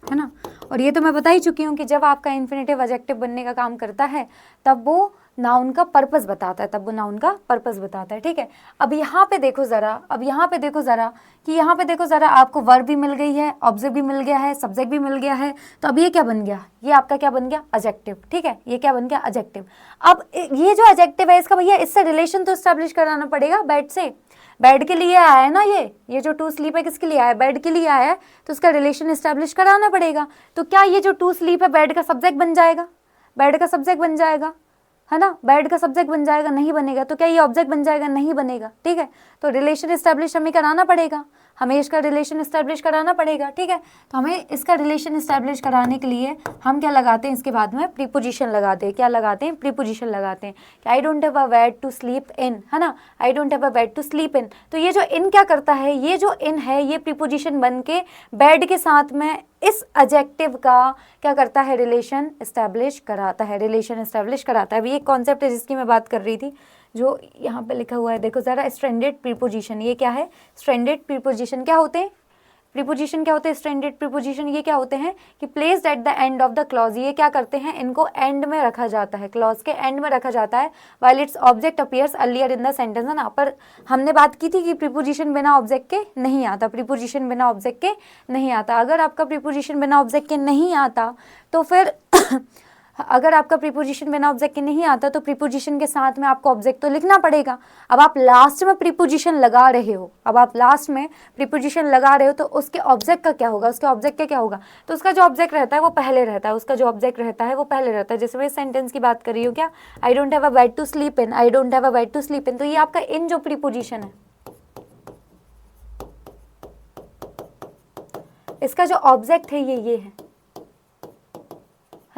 है ना। और ये तो मैं बता ही चुकी हूँ कि जब आपका इन्फिनेटिव एडजेक्टिव बनने का काम करता है तब वो नाउन का पर्पस बताता है, ठीक है। अब यहाँ पे देखो ज़रा, कि यहाँ पे देखो ज़रा, आपको वर्ब भी मिल गई है, ऑब्जेक्ट भी मिल गया है, सब्जेक्ट भी मिल गया है। तो अब ये क्या बन गया, ये आपका क्या बन गया, एडजेक्टिव, ठीक है। ये क्या बन गया, एडजेक्टिव। अब ये जो एडजेक्टिव है इसका भैया इससे रिलेशन तो एस्टेब्लिश कराना पड़ेगा बैड से। बेड के लिए आया है ना, ये जो टू स्लीप है किसके लिए आया है, बेड के लिए आया है, तो उसका रिलेशन एस्टेब्लिश कराना पड़ेगा। तो क्या ये जो टू स्लीप है बेड का सब्जेक्ट बन जाएगा, बेड का सब्जेक्ट बन जाएगा, है ना, बेड का सब्जेक्ट बन जाएगा, नहीं बनेगा। तो क्या ये ऑब्जेक्ट बन जाएगा, नहीं बनेगा, ठीक है। तो रिलेशन एस्टेब्लिश हमें कराना पड़ेगा, हमें इसका रिलेशन एस्टेब्लिश कराना पड़ेगा, ठीक है। तो हमें इसका रिलेशन एस्टेब्लिश कराने के लिए हम क्या लगाते हैं, इसके बाद में प्रीपोजिशन लगाते हैं। क्या लगाते हैं, प्रीपोजिशन लगाते हैं कि I don't have a bed to sleep in, है ना, I don't have a bed to sleep in. तो ये जो इन क्या करता है, ये जो इन है ये प्रीपोजिशन बन के बेड के साथ में इस एडजेक्टिव का क्या करता है, रिलेशन एस्टेब्लिश कराता है, अभी एक कॉन्सेप्ट है जिसकी मैं बात कर रही थी, जो यहाँ पे लिखा हुआ है, देखो ज़रा, स्ट्रेंडेड प्रीपोजिशन। ये क्या है, स्ट्रेंडेड प्रीपोजिशन क्या होते हैं, स्ट्रेंडेड प्रीपोजिशन ये क्या होते हैं कि placed at the end of the clause. ये क्या करते हैं, इनको एंड में रखा जाता है, क्लॉज के एंड में रखा जाता है, while its object appears earlier in the sentence, है ना। पर हमने बात की थी कि प्रीपोजिशन बिना ऑब्जेक्ट के नहीं आता, अगर आपका प्रीपोजिशन बिना ऑब्जेक्ट के नहीं आता तो फिर अगर आपका प्रीपोजिशन बिना ऑब्जेक्ट के नहीं आता तो प्रीपोजिशन के साथ में आपको ऑब्जेक्ट तो लिखना पड़ेगा। अब आप लास्ट में प्रीपोजिशन लगा रहे हो, तो उसके ऑब्जेक्ट का क्या होगा, तो उसका जो ऑब्जेक्ट रहता है वो पहले रहता है, जैसे मैं इस सेंटेंस की बात कर रही हूँ, क्या, I don't have a bed to sleep in, तो ये आपका इन जो प्रीपोजिशन है, इसका जो ऑब्जेक्ट है ये है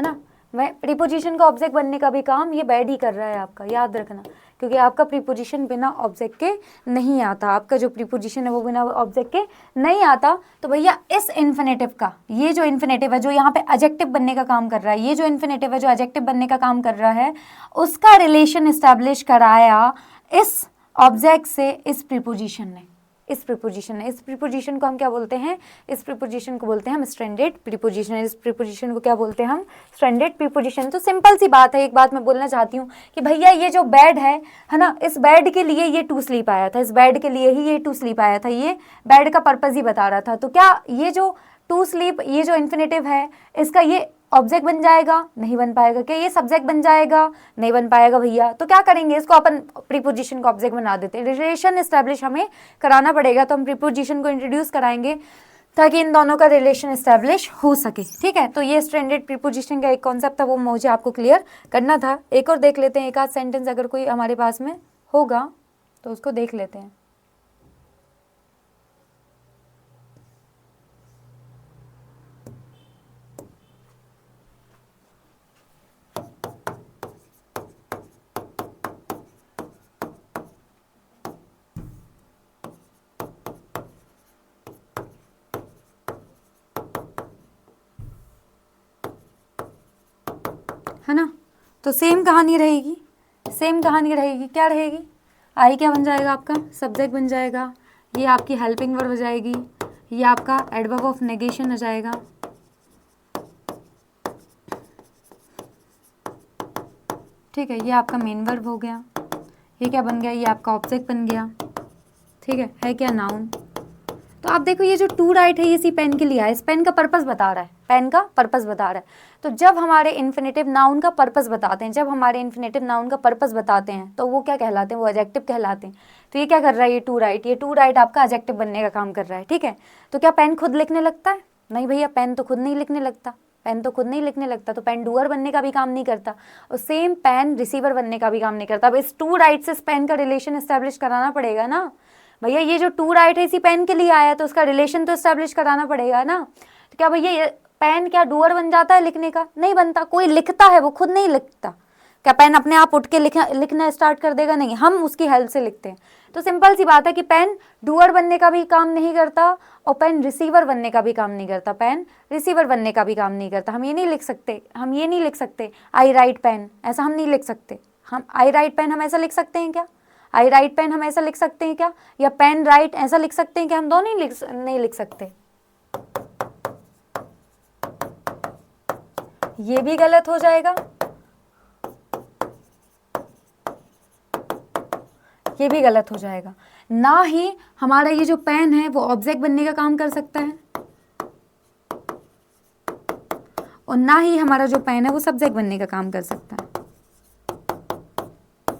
ना। मैं प्रीपोजिशन का ऑब्जेक्ट बनने का भी काम ये बैड ही कर रहा है आपका, याद रखना, क्योंकि आपका प्रीपोजिशन बिना ऑब्जेक्ट के नहीं आता, आपका जो प्रीपोजिशन है वो बिना ऑब्जेक्ट के नहीं आता। तो भैया इस इन्फिनेटिव का, ये जो इन्फिनेटिव है जो यहाँ पे एडजेक्टिव बनने का काम कर रहा है, ये जो इन्फिनेटिव है जो एडजेक्टिव बनने का काम कर रहा है, उसका रिलेशन एस्टैब्लिश कराया इस ऑब्जेक्ट से इस प्रीपोजिशन ने, इस प्रीपोजिशन को हम क्या बोलते हैं, इस प्रीपोजिशन को बोलते हैं हम स्ट्रैंडेड प्रीपोजिशन, इस प्रीपोजिशन को क्या बोलते हैं हम, स्ट्रैंडेड प्रीपोजिशन। तो सिंपल सी बात है, एक बात मैं बोलना चाहती हूँ कि भैया ये जो बेड है ना, इस बेड के लिए ये टू स्लीप आया था, इस बेड के लिए ही ये टू स्लीप आया था, ये बेड का पर्पज ही बता रहा था। तो क्या ये जो टू स्लीप, ये जो इन्फिनेटिव है, इसका ये ऑब्जेक्ट बन जाएगा? नहीं बन पाएगा। क्या ये सब्जेक्ट बन जाएगा? नहीं बन पाएगा भैया। तो क्या करेंगे, इसको अपन प्रीपोजिशन को ऑब्जेक्ट बना देते हैं, रिलेशन एस्टैब्लिश हमें कराना पड़ेगा, तो हम प्रीपोजिशन को इंट्रोड्यूस कराएंगे ताकि इन दोनों का रिलेशन एस्टैब्लिश हो सके। ठीक है, तो ये स्ट्रैंडेड प्रीपोजिशन का एक कॉन्सेप्ट था, वो मुझे आपको क्लियर करना था। एक और देख लेते हैं, एक आध सेंटेंस अगर कोई हमारे पास में होगा तो उसको देख लेते हैं। है ना, तो सेम कहानी रहेगी, सेम कहानी रहेगी। क्या रहेगी, आई क्या बन जाएगा आपका, सब्जेक्ट बन जाएगा, ये आपकी हेल्पिंग वर्ब हो जाएगी, ये आपका एडवर्ब ऑफ नेगेशन हो जाएगा, ठीक है, ये आपका मेन वर्ब हो गया, ये क्या बन गया, ये आपका ऑब्जेक्ट बन गया, ठीक है क्या, नाउन। तो आप देखो ये जो टू राइट है ये इसी पेन के लिए है, इस पेन का पर्पस बता रहा है, पेन का पर्पस बता रहा है। तो जब हमारे इन्फिनेटिव नाउन का पर्पस बताते हैं, जब हमारे इन्फिनेटिव नाउन का पर्पस बताते हैं तो वो क्या कहलाते हैं, वो एडजेक्टिव कहलाते हैं। तो ये क्या कर रहा है, ये टू राइट, ये टू राइट आपका एडजेक्टिव बनने का काम कर रहा है। ठीक है, तो क्या पेन खुद लिखने लगता है? नहीं भैया, पेन तो खुद नहीं लिखने लगता, पेन तो खुद नहीं लिखने लगता, तो पेन डूअर बनने का भी काम नहीं करता, और सेम पेन रिसीवर बनने का भी काम नहीं करता। अब इस टू राइट से इस पेन का रिलेशन एस्टैब्लिश कराना पड़ेगा ना भैया, ये जो टू राइट है इसी पेन के लिए आया है, तो उसका रिलेशन तो एस्टैब्लिश कराना पड़ेगा ना। तो क्या भैया ये पेन क्या डूअर बन जाता है लिखने का? नहीं बनता, कोई लिखता है, वो खुद नहीं लिखता। क्या पेन अपने आप उठ के लिखना स्टार्ट कर देगा? नहीं, हम उसकी हेल्प से लिखते हैं। तो सिंपल सी बात है कि पेन डूअर बनने का भी काम नहीं करता और पेन रिसीवर बनने का भी काम नहीं करता, पेन रिसीवर बनने का भी काम नहीं करता। हम ये नहीं लिख सकते आई राइट पेन, ऐसा हम नहीं लिख सकते। हम आई राइट पेन हम ऐसा लिख सकते हैं क्या? आई राइट पेन हम ऐसा लिख सकते हैं क्या? या पेन राइट ऐसा लिख सकते हैं क्या? हम दोनों नहीं लिख सकते। ये भी गलत हो जाएगा, ये भी गलत हो जाएगा। ना ही हमारा ये जो पेन है वो ऑब्जेक्ट बनने का काम कर सकता है, और ना ही हमारा जो पेन है वो सब्जेक्ट बनने का काम कर सकता है।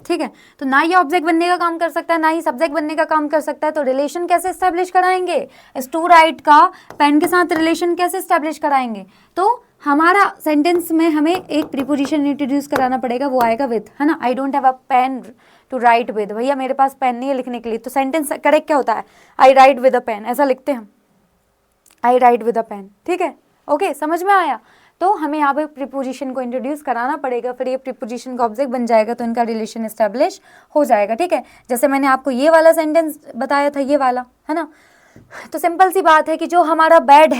ठीक है, तो ना ये ऑब्जेक्ट बनने का काम कर सकता है, ना ही सब्जेक्ट बनने का काम कर सकता है। तो रिलेशन कैसे एस्टैब्लिश कराएंगे? इस टू राइट का पेन के साथ रिलेशन कैसे एस्टैब्लिश कराएंगे? तो हमारा सेंटेंस में हमें एक प्रीपोजिशन इंट्रोड्यूस कराना पड़ेगा, वो आएगा विद, है ना। I don't have a pen to write with, भैया मेरे पास पेन नहीं है लिखने के लिए। तो सेंटेंस करेक्ट क्या होता है? आई राइट विद अ पेन, ऐसा लिखते हैं हम, आई राइट विद अ पेन। ठीक है, ओके, समझ में आया। तो हमें यहाँ पे प्रीपोजिशन को इंट्रोड्यूस कराना पड़ेगा, फिर ये प्रीपोजिशन का ऑब्जेक्ट बन जाएगा, तो इनका रिलेशन एस्टैब्लिश हो जाएगा। ठीक है, जैसे मैंने आपको ये वाला सेंटेंस बताया था, ये वाला, है ना। तो सिंपल सी बात है कि जो हमारा बेड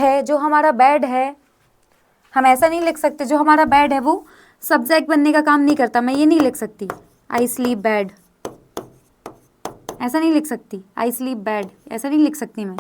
है, हम ऐसा नहीं लिख सकते, जो हमारा बेड है वो सब्जेक्ट बनने का काम नहीं करता। मैं ये नहीं लिख सकती आई स्लीप बेड, ऐसा नहीं लिख सकती, आई स्लीप बेड ऐसा नहीं लिख सकती मैं।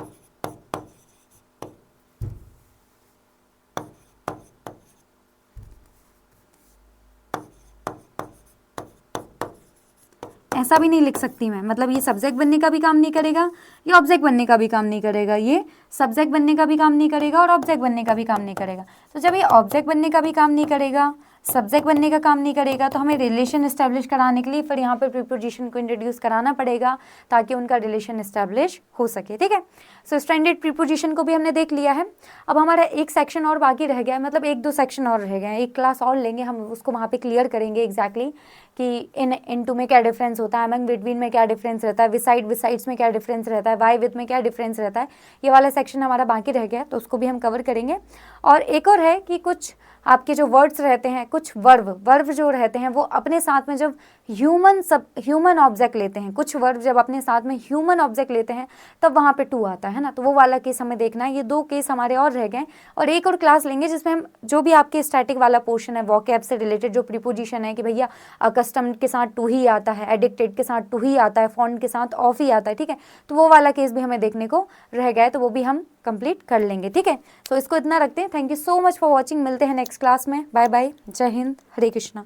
ऐसा भी नहीं लिख सकती मैं, मतलब ये सब्जेक्ट बनने का भी काम नहीं करेगा, ये ऑब्जेक्ट बनने का भी काम नहीं करेगा, ये सब्जेक्ट बनने का भी काम नहीं करेगा और ऑब्जेक्ट बनने का भी काम नहीं करेगा। तो जब ये ऑब्जेक्ट बनने का भी काम नहीं करेगा, सब्जेक्ट बनने का काम नहीं करेगा, तो हमें रिलेशन एस्टैब्लिश कराने के लिए फिर यहाँ पर प्रीपोजिशन को इंट्रोड्यूस कराना पड़ेगा ताकि उनका रिलेशन एस्टैब्लिश हो सके। ठीक है, सो स्टैंडर्ड प्रीपोजिशन को भी हमने देख लिया है। अब हमारा एक सेक्शन और बाकी रह गया है, मतलब एक दो सेक्शन और रह गए हैं, एक क्लास और लेंगे हम, उसको वहाँ पे क्लियर करेंगे एग्जैक्टली कि इन टू में क्या डिफरेंस होता है, अमंग बिटवीन में क्या डिफरेंस रहता है, विसाइड्स में क्या डिफरेंस रहता है, वाई विथ में क्या डिफरेंस रहता है। ये वाला सेक्शन हमारा बाकी रह गया है, तो उसको भी हम कवर करेंगे। और एक और है कि कुछ आपके जो वर्ड्स रहते हैं, कुछ वर्ब जो रहते हैं वो अपने साथ में जब ह्यूमन ऑब्जेक्ट लेते हैं, कुछ वर्ब जब अपने साथ में ह्यूमन ऑब्जेक्ट लेते हैं तब वहाँ पे टू आता है ना, तो वो वाला केस हमें देखना है। ये 2 केस हमारे और रह गए, और एक और क्लास लेंगे जिसमें हम जो भी आपके स्टैटिक वाला पोर्शन है, वोकैब से रिलेटेड जो प्रीपोजिशन है कि भैया अकस्टम्ड के साथ टू ही आता है, एडिक्टेड के साथ टू ही आता है, फॉन्ड के साथ ऑफ ही आता है, ठीक है, तो वो वाला केस भी हमें देखने को रह गया है, तो वो भी हम कंप्लीट कर लेंगे, ठीक है। तो इसको इतना रखते हैं। Thank you so much for watching, मिलते हैं नेक्स्ट क्लास में। बाय बाय, जय हिंद, हरे कृष्णा।